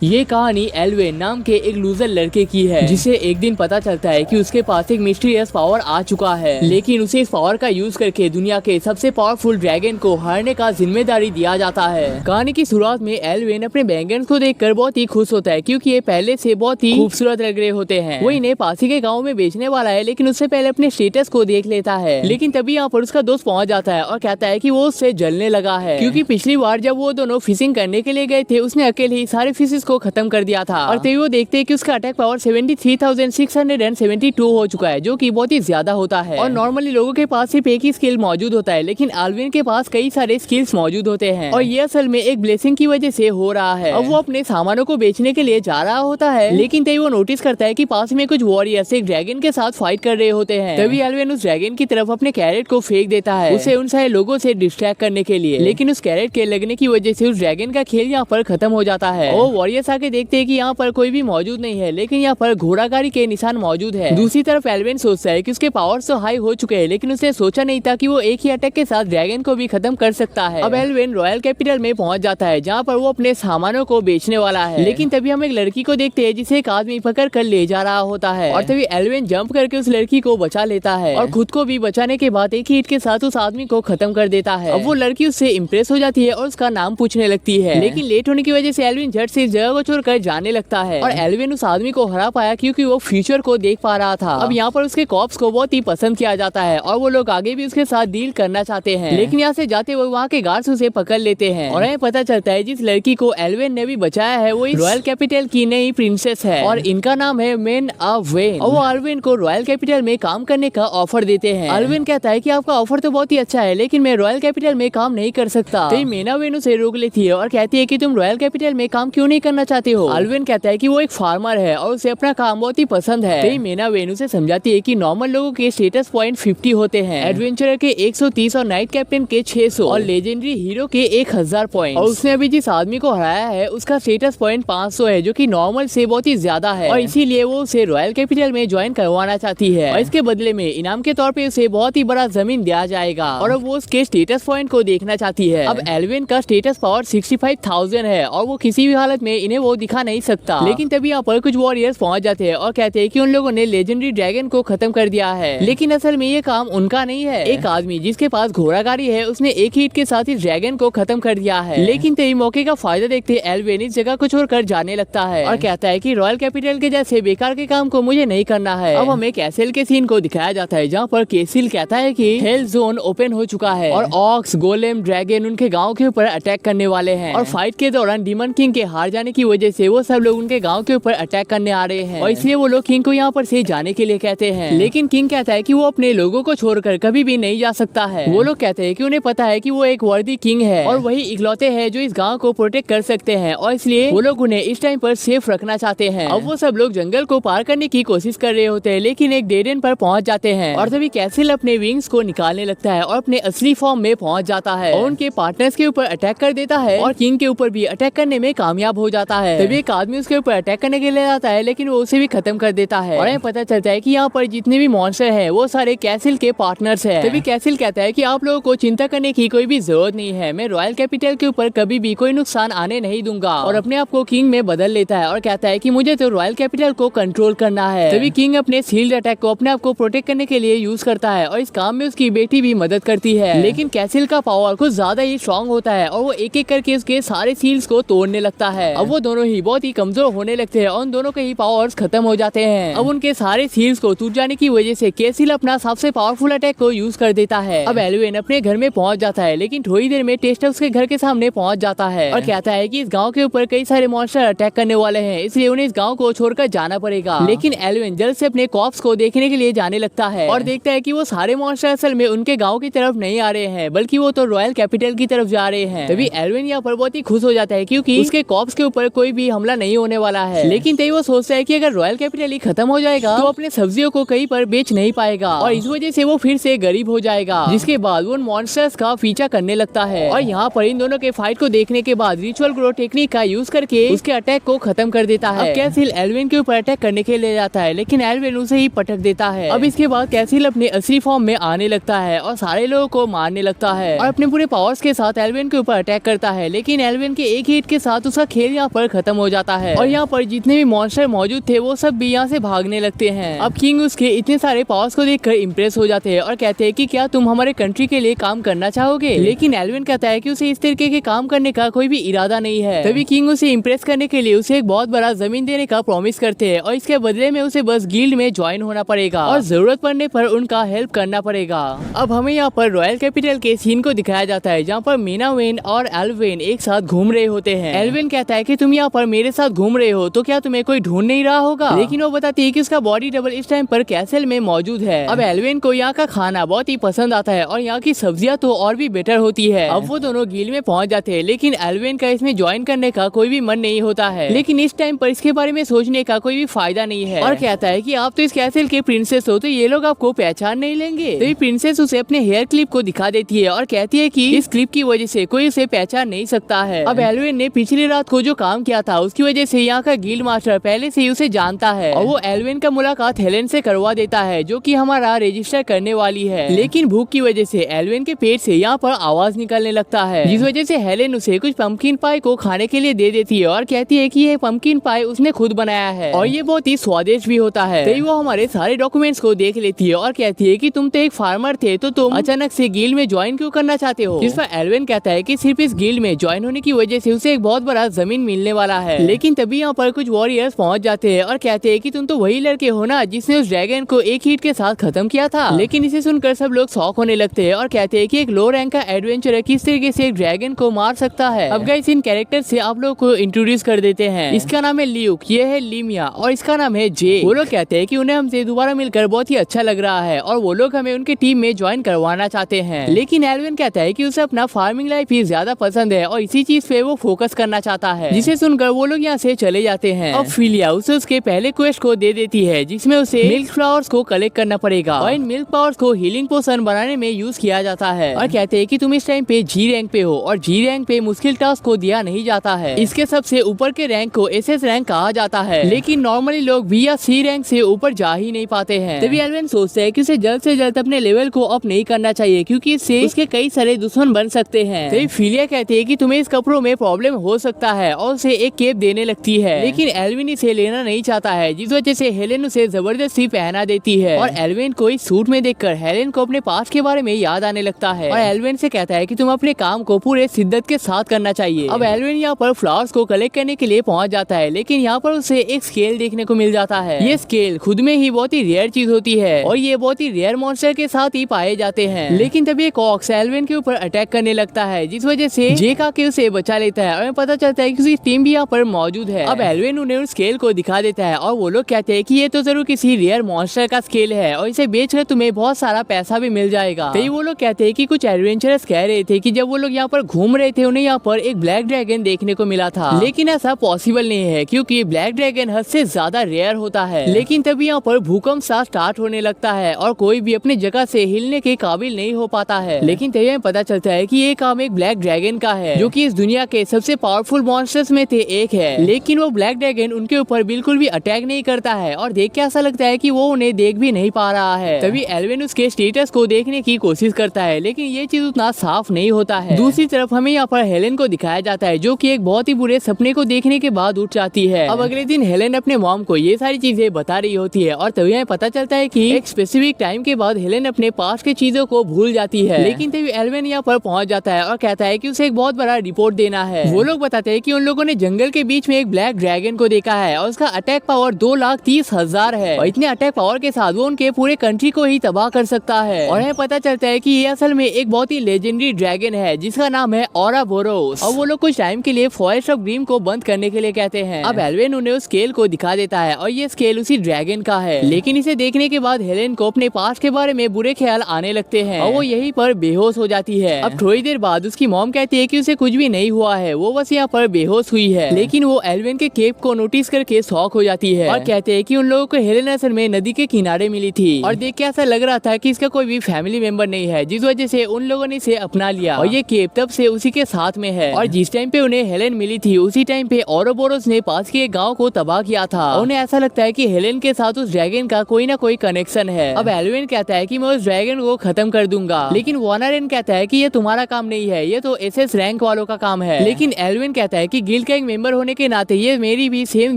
ये कहानी एल्वेन नाम के एक लूजर लड़के की है, जिसे एक दिन पता चलता है कि उसके पास एक मिस्टीरियस पावर आ चुका है, लेकिन उसे इस पावर का यूज करके दुनिया के सबसे पावरफुल ड्रैगन को हराने का जिम्मेदारी दिया जाता है। कहानी की शुरुआत में एल्वेन अपने बैंगन को देखकर बहुत ही खुश होता है, क्योंकि ये पहले से बहुत ही खूबसूरत लग रहे होते हैं। वो इन्हें पास ही के गाँव में बेचने वाला है, लेकिन उससे पहले अपने स्टेटस को देख लेता है। लेकिन तभी यहाँ पर उसका दोस्त पहुँच जाता है और कहता है कि वो उससे जलने लगा है, क्योंकि पिछली बार जब वो दोनों फिशिंग करने के लिए गए थे, उसने अकेले ही सारे फिशेस को खत्म कर दिया था। और तभी वो देखते हैं कि उसका अटैक पावर 73,672 हो चुका है, जो कि बहुत ही ज्यादा होता है। और नॉर्मली लोगों के पास सिर्फ एक ही स्किल मौजूद होता है, लेकिन एल्वेन के पास कई सारे स्किल्स मौजूद होते हैं, और ये असल में एक ब्लेसिंग की वजह से हो रहा है। अब वो अपने सामानों को बेचने के लिए जा रहा होता है, लेकिन तभी वो नोटिस करता है कि पास में कुछ वॉरियर्स एक ड्रैगन के साथ फाइट कर रहे होते हैं। तभी एल्वेन उस ड्रैगन की तरफ अपने कैरेट को फेंक देता है, उसे उन सारे लोगों से डिस्ट्रैक्ट करने के लिए। लेकिन उस कैरेट के लगने की वजह से उस ड्रैगन का खेल यहाँ पर खत्म हो जाता है। और वॉरियर्स आके देखते हैं कि यहाँ पर कोई भी मौजूद नहीं है, लेकिन यहाँ पर घोड़ागाड़ी के निशान मौजूद है। दूसरी तरफ एल्वेन सोचता है कि उसके पावर्स तो हाई हो चुके हैं, लेकिन उसने सोचा नहीं था कि वो एक ही अटैक के साथ ड्रैगन को भी खत्म कर सकता है। अब एल्वेन रॉयल कैपिटल में पहुंच जाता है, जहाँ पर वो अपने सामानों को बेचने वाला है। लेकिन तभी हम एक लड़की को देखते हैं, जिसे एक आदमी पकड़ कर ले जा रहा होता है, और तभी एल्वेन जंप करके उस लड़की को बचा लेता है, और खुद को भी बचाने के बाद एक ही हिट के साथ उस आदमी को खत्म कर देता है। अब वो लड़की उससे इम्प्रेस हो जाती है और उसका नाम पूछने लगती है, लेकिन लेट होने की वजह से एल्वेन झट से इस जगह को छोड़कर जाने लगता है। और एल्वेन उस आदमी को हरा पाया, क्योंकि वो फ्यूचर को देख पा रहा था। अब यहाँ पर उसके कॉप्स को बहुत ही पसंद किया जाता है, और वो लोग आगे भी उसके साथ डील करना चाहते हैं। लेकिन यहाँ से जाते हुए वहाँ के गार्ड्स उसे पकड़ लेते हैं, और हमें पता चलता है जिस लड़की को एल्वेन ने भी बचाया है वो इस रॉयल कैपिटल की नई प्रिंसेस है, और इनका नाम है मेन वेन। और वो एल्वेन को रॉयल कैपिटल में काम करने का ऑफर देते हैं। एल्वेन कहता है कि आपका ऑफर तो बहुत ही अच्छा है, लेकिन मैं रॉयल कैपिटल में काम नहीं कर सकता। तो मेना वेन उसे रोक लेती है और कहती है कि तुम रॉयल कैपिटल में काम क्यों नहीं करना चाहते हो। एल्वेन कहता है कि वो एक फार्मर है और उसे अपना काम बहुत ही पसंद है। तो मेना वेन उसे समझाती है कि नॉर्मल लोगों के स्टेटस पॉइंट 50 होते हैं, एडवेंचरर के 130 और नाइट कैप्टन के 600 और लेजेंडरी हीरो के 1000 पॉइंट। और उसने अभी जिस आदमी को हराया है उसका स्टेटस पॉइंट 500 है, जो कि नॉर्मल से बहुत ही ज्यादा है, और इसीलिए वो उसे रॉयल कैपिटल में ज्वाइन करवाना चाहती है। और इसके बदले में इनाम के तौर पे उसे बहुत ही बड़ा जमीन दिया जाएगा, और अब वो उसके स्टेटस पॉइंट को देखना चाहती है। अब एल्वेन का स्टेटस पावर 65,000 है, और वो किसी भी हालत में इन्हें वो दिखा नहीं सकता। लेकिन तभी यहाँ पर कुछ वॉरियर्स पहुंच जाते हैं और कहते हैं कि उन लोगों ने लेजेंडरी ड्रैगन को खत्म कर दिया है, लेकिन असल में ये काम उनका नहीं है। एक आदमी जिसके पास घोड़ागाड़ी है, उसने एक ही हिट के साथ इस ड्रैगन को खत्म कर दिया है। लेकिन तभी मौके का फायदा देखते एल्वेन इस जगह को छोड़कर जाने लगता है, और कहता है कि रॉयल कैपिटल के जैसे बेकार के काम को मुझे नहीं करना है। अब हमें कैसल के सीन को दिखाया जाता है, जहाँ पर केसिल कहता है कि हेल जोन ओपन हो चुका है, और ऑक्स गोलेम ड्रैगन उनके गाँव के ऊपर अटैक करने वाले हैं। और फाइट के दौरान डीमन किंग के हार जाने की वजह से वो सब लोग उनके गाँव के ऊपर अटैक करने आ रहे हैं, और इसलिए वो लोग किंग को यहाँ पर से जाने के लिए कहते हैं। लेकिन किंग कहता है कि वो अपने लोगों को छोड़कर कभी भी नहीं जा सकता है। वो लोग कहते हैं कि उन्हें पता है कि वो एक वर्दी किंग है, और वही इकलौते हैं जो इस गांव को प्रोटेक्ट कर सकते हैं, और इसलिए वो लोग उन्हें इस टाइम पर सेफ रखना चाहते हैं। अब वो सब लोग जंगल को पार करने की कोशिश कर रहे होते हैं, लेकिन एक डेड एंड पर पहुंच जाते हैं, और तभी कैसल अपने विंग्स को निकालने लगता है और अपने असली फॉर्म में पहुंच जाता है, और उनके पार्टनर्स के ऊपर अटैक कर देता है, और किंग के ऊपर भी अटैक करने में कामयाब हो जाता है। तभी एक आदमी उसके ऊपर अटैक करने के लिए आता है, लेकिन वो उसे भी खत्म कर देता है, और हमें पता चलता है कि यहाँ पर जितने भी मॉन्स्टर हैं वो सारे कैसल के पार्टनर्स हैं। तभी कैसल कहता है कि आप लोगों को चिंता करने की कोई भी जरूरत नहीं है, मैं रॉयल कैपिटल के ऊपर कभी भी कोई नुकसान आने नहीं दूंगा, और अपने आप को किंग में बदल लेता है, और कहता है कि मुझे तो रॉयल कैपिटल को कंट्रोल करना है। तभी किंग अपने शील्ड अटैक को अपने आप को प्रोटेक्ट करने के लिए यूज करता है, और इस काम में उसकी बेटी भी मदद करती है। लेकिन कैसल का पावर कुछ ज्यादा ही स्ट्रॉन्ग होता है, और वो एक एक करके उसके सारे शील्ड्स को तोड़ने लगता है। अब वो दोनों ही बहुत ही कमजोर होने लगते हैं, और उन दोनों के ही पावर्स खत्म हो जाते हैं। अब उनके सारे शील्ड्स को टूट जाने की वजह से कैसिल अपना सबसे पावरफुल अटैक को यूज कर देता है। अब एल्वेन अपने घर में पहुंच जाता है, लेकिन थोड़ी देर में टेस्टर उसके घर के सामने पहुंच जाता है, और कहता है कि इस गांव के ऊपर कई सारे मॉन्स्टर अटैक करने वाले हैं, इसलिए उन्हें इस गांव को छोड़कर जाना पड़ेगा। लेकिन एल्वेन जल्द से अपने कॉप्स को देखने के लिए जाने लगता है, और देखता है कि वो सारे मॉन्स्टर असल में उनके गाँव की तरफ नहीं आ रहे हैं, बल्कि वो तो रॉयल कैपिटल की तरफ जा रहे हैं। तभी एल्वेन यहाँ पर बहुत ही खुश हो जाता है, क्योंकि उसके कॉप्स के ऊपर कोई भी हमला नहीं होने वाला है। लेकिन तभी वो सोचता है कि अगर रॉयल कैपिटल ही खत्म हो जाएगा तो अपने सब्जियों को कहीं पर बेच नहीं पाएगा, और इस वजह से वो फिर से गरीब हो जाएगा। जिसके बाद वो मॉन्स्टर्स का पीछा करने लगता है, और यहाँ पर इन दोनों के फाइट को देखने के बाद रिचुअल ग्रो टेक्निक का यूज करके उसके अटैक को खत्म कर देता है। कैसिल एल्वेन के ऊपर अटैक करने के लिए जाता है, लेकिन एल्वेन उसे ही पटक देता है। अब इसके बाद कैसिल अपने असली फॉर्म में आने लगता है, और सारे लोगों को मारने लगता है, और अपने पूरे पावर्स के साथ एल्वेन के ऊपर अटैक करता है। लेकिन एल्वेन के एक हिट के साथ उसका खेल यहाँ पर खत्म हो जाता है और यहाँ पर जितने भी मॉन्स्टर मौजूद थे वो सब भी यहाँ से भागने लगते हैं। अब किंग उसके इतने सारे पावर्स को देखकर इम्प्रेस हो जाते हैं और कहते हैं कि क्या तुम हमारे कंट्री के लिए काम करना चाहोगे, लेकिन एल्विन कहता है कि उसे इस तरीके के काम करने का कोई भी इरादा नहीं है। तभी किंग उसे इम्प्रेस करने के लिए उसे एक बहुत बड़ा जमीन देने का प्रॉमिस करते हैं और इसके बदले में उसे बस गिल्ड में ज्वाइन होना पड़ेगा और जरूरत पड़ने पर उनका हेल्प करना पड़ेगा। अब हमें यहाँ पर रॉयल कैपिटल के सीन को दिखाया जाता है जहाँ पर मीना वेन और एल्विन एक साथ घूम रहे होते हैं। एल्विन कहता है कि तुम यहाँ पर मेरे साथ घूम रहे हो तो क्या तुम्हें कोई ढूंढ नहीं रहा होगा, लेकिन वो बताती है कि उसका बॉडी डबल इस टाइम पर कैसल में मौजूद है। अब एल्विन को यहाँ का खाना बहुत ही पसंद आता है और यहाँ की सब्जियाँ तो और भी बेटर होती है। अब वो दोनों गिल्ड में पहुँच जाते हैं, लेकिन एल्विन का इसमें ज्वाइन करने का कोई भी मन नहीं होता है। लेकिन इस टाइम पर इसके बारे में सोचने का कोई भी फायदा नहीं है और कहता है कि आप तो इस कैसल के प्रिंसेस हो तो ये लोग आपको पहचान नहीं लेंगे। तो प्रिंसेस उसे अपने हेयर क्लिप को दिखा देती है और कहती है कि इस क्लिप की वजह से कोई उसे पहचान नहीं सकता है। अब एल्विन ने पिछली रात को जो काम किया था उसकी वजह से यहाँ का गिल्ड मास्टर पहले से ही उसे जानता है और वो एल्विन का मुलाकात हेलेन से करवा देता है जो कि हमारा रजिस्टर करने वाली है। लेकिन भूख की वजह से एल्विन के पेट से यहाँ पर आवाज निकलने लगता है, जिस वजह से हेलेन उसे कुछ पंपकिन पाई को खाने के लिए दे देती है और कहती है कि ये पंपकिन पाई उसने खुद बनाया है और ये बहुत ही स्वादिष्ट भी होता है। तो वो हमारे सारे डॉक्यूमेंट्स को देख लेती है और कहती है कि तुम तो एक फार्मर थे तो तुम अचानक से गिल्ड में ज्वाइन क्यों करना चाहते हो। जिस पर एल्विन कहता है कि सिर्फ इस गिल्ड में ज्वाइन होने की वजह से उसे एक बहुत बड़ा जमीन मिलने वाला है। लेकिन तभी यहाँ पर कुछ वॉरियर्स पहुंच जाते हैं और कहते हैं कि तुम तो वही लड़के हो ना जिसने उस ड्रैगन को एक हिट के साथ खत्म किया था। लेकिन इसे सुनकर सब लोग शॉक होने लगते हैं और कहते हैं कि एक लो रैंक का एडवेंचरर किस तरीके से एक ड्रैगन को मार सकता है। अब गाइस इन कैरेक्टर से आप लोग को इंट्रोड्यूस कर देते हैं। इसका नाम है ल्यूक, ये है लीमिया और इसका नाम है जे। वो लोग कहते हैं कि उन्हें हमसे दोबारा मिलकर बहुत ही अच्छा लग रहा है और वो लोग हमें उनकी टीम में ज्वाइन करवाना चाहते हैं। लेकिन एल्विन कहता है कि उसे अपना फार्मिंग लाइफ ही ज्यादा पसंद है और इसी चीज पे वो फोकस करना चाहता है, जिसे सुनकर वो लोग यहाँ से चले जाते हैं। अब फिलिया उसे उसके पहले क्वेस्ट को दे देती है जिसमें उसे मिल्क फ्लावर्स को कलेक्ट करना पड़ेगा और इन मिल्क पावर्स को हीलिंग पोशन बनाने में यूज किया जाता है और कहते हैं कि तुम इस टाइम पे जी रैंक पे हो और जी रैंक पे मुश्किल टास्क को दिया नहीं जाता है। इसके सबसे ऊपर के रैंक को एसएस रैंक कहा जाता है, लेकिन नॉर्मली लोग भी या सी रैंक से ऊपर जा ही नहीं पाते हैं। तभी एल्विन सोचता है कि उसे जल्द से जल्द अपने लेवल को अप नहीं करना चाहिए क्योंकि इससे उसके कई सारे दुश्मन बन सकते हैं। तभी फिलिया कहती है कि तुम्हें इस कपड़ों में प्रॉब्लम हो सकता है और उसे एक केप देने लगती है, लेकिन एल्विन इसे लेना नहीं चाहता है, जिस वजह से हेलेन उसे जबरदस्ती पहना देती है और एल्विन को इस सूट में देखकर हेलेन को अपने पास्ट के बारे में याद आने लगता है और एल्विन से कहता है कि तुम अपने काम को पूरे शिद्दत के साथ करना चाहिए। अब एल्विन यहाँ पर फ्लावर्स को कलेक्ट करने के लिए पहुंच जाता है, लेकिन यहाँ पर उसे एक स्केल देखने को मिल जाता है। ये स्केल खुद में ही बहुत ही रेयर चीज होती है और ये बहुत ही रेयर मॉन्स्टर के साथ ही पाए जाते हैं। लेकिन तभी एक ऑक्स एल्विन के ऊपर अटैक करने लगता है, जिस वजह से जेक आके उसे बचा लेता है और पता चलता है कि उसकी टीम भी यहाँ पर मौजूद है। अब एल्विन उन्हें उस स्केल को दिखा देता है और वो लोग कहते हैं कि ये तो जरूर किसी रेयर मॉन्स्टर का स्केल है और इसे बेचकर तुम्हें बहुत सारा पैसा भी मिल जाएगा। तो वो लोग कहते हैं कि कुछ एडवेंचरर्स कह रहे थे कि जब वो लोग यहाँ पर घूम रहे थे उन्हें यहाँ पर एक ब्लैक ड्रैगन देखने को मिला था, लेकिन ऐसा पॉसिबल नहीं है क्योंकि ब्लैक ड्रैगन हद से ज्यादा रेयर होता है। लेकिन तभी यहाँ पर भूकंप सा स्टार्ट होने लगता है और कोई भी अपनी जगह से हिलने के काबिल नहीं हो पाता है। लेकिन तभी हमें पता चलता है कि ये काम एक ब्लैक ड्रैगन का है जो कि इस दुनिया के सबसे पावरफुल मॉन्स्टर्स में से एक है। लेकिन वो ब्लैक ड्रैगन उनके ऊपर बिल्कुल भी अटैक नहीं करता है और देख के ऐसा लगता है कि वो उन्हें देख भी नहीं पा रहा है। तभी एल्विन उसके स्टेटस को देखने की कोशिश करता है, लेकिन ये चीज उतना साफ नहीं होता है। दूसरी तरफ हमें यहाँ पर हेलेन को दिखाया जाता है जो कि एक बहुत ही बुरे सपने को देखने के बाद उठ जाती है। अब अगले दिन हेलेन अपने मॉम को ये सारी चीजें बता रही होती है और तभी हमें पता चलता है कि एक स्पेसिफिक टाइम के बाद हेलेन अपने पास की चीजों को भूल जाती है। लेकिन तभी एल्विन यहाँ पर पहुंच जाता है और कहता है कि उसे एक बहुत बड़ा रिपोर्ट देना है। वो लोग बताते हैं कि उन लोगों ने जंगल के बीच में एक ब्लैक ड्रैगन को देखा है और उसका अटैक पावर 2,30,000 है और इतने अटैक पावर के साथ वो उनके पूरे कंट्री को ही तबाह कर सकता है। और हमें पता चलता है कि ये असल में एक बहुत ही लेजेंडरी ड्रैगन है जिसका नाम है औराबोरोस और वो लोग कुछ टाइम के लिए फॉरेस्ट ऑफ ग्रीम को बंद करने के लिए कहते हैं। अब एल्विन उन्हें उस स्केल को दिखा देता है और ये स्केल उसी ड्रैगन का है। लेकिन इसे देखने के बाद हेलेन को अपने पास्ट के बारे में बुरे ख्याल आने लगते हैं और वो यहीं पर बेहोश हो जाती है। अब थोड़ी देर बाद उसकी मॉम कहती है कि उसे कुछ भी नहीं हुआ है, वो बस यहाँ पर बेहोश हुई है। लेकिन वो एल्विन के केप को नोटिस करके शॉक हो जाती है और कहते हैं कि उन लोगों को हेलेन असल में नदी के किनारे मिली थी और देख के ऐसा लग रहा था कि इसका कोई भी फैमिली मेंबर नहीं है, जिस वजह से उन लोगों ने इसे अपना लिया और ये केप तब से उसी के साथ में है। और जिस टाइम पे उन्हें हेलेन मिली थी उसी टाइम पे औरोबोरोस ने पास के गाँव को तबाह किया था। उन्हें ऐसा लगता है कि हेलेन के साथ उस ड्रैगन का कोई ना कोई कनेक्शन है। अब एल्विन कहता है कि मैं उस ड्रैगन को खत्म कर दूंगा, लेकिन वानारेन कहता है कि ये तुम्हारा काम नहीं है, ये तो एसएस रैंक वालों का काम है। लेकिन एल्विन कहता है कि गिल्ड गिल्ड का एक मेंबर होने के नाते ये मेरी भी सेम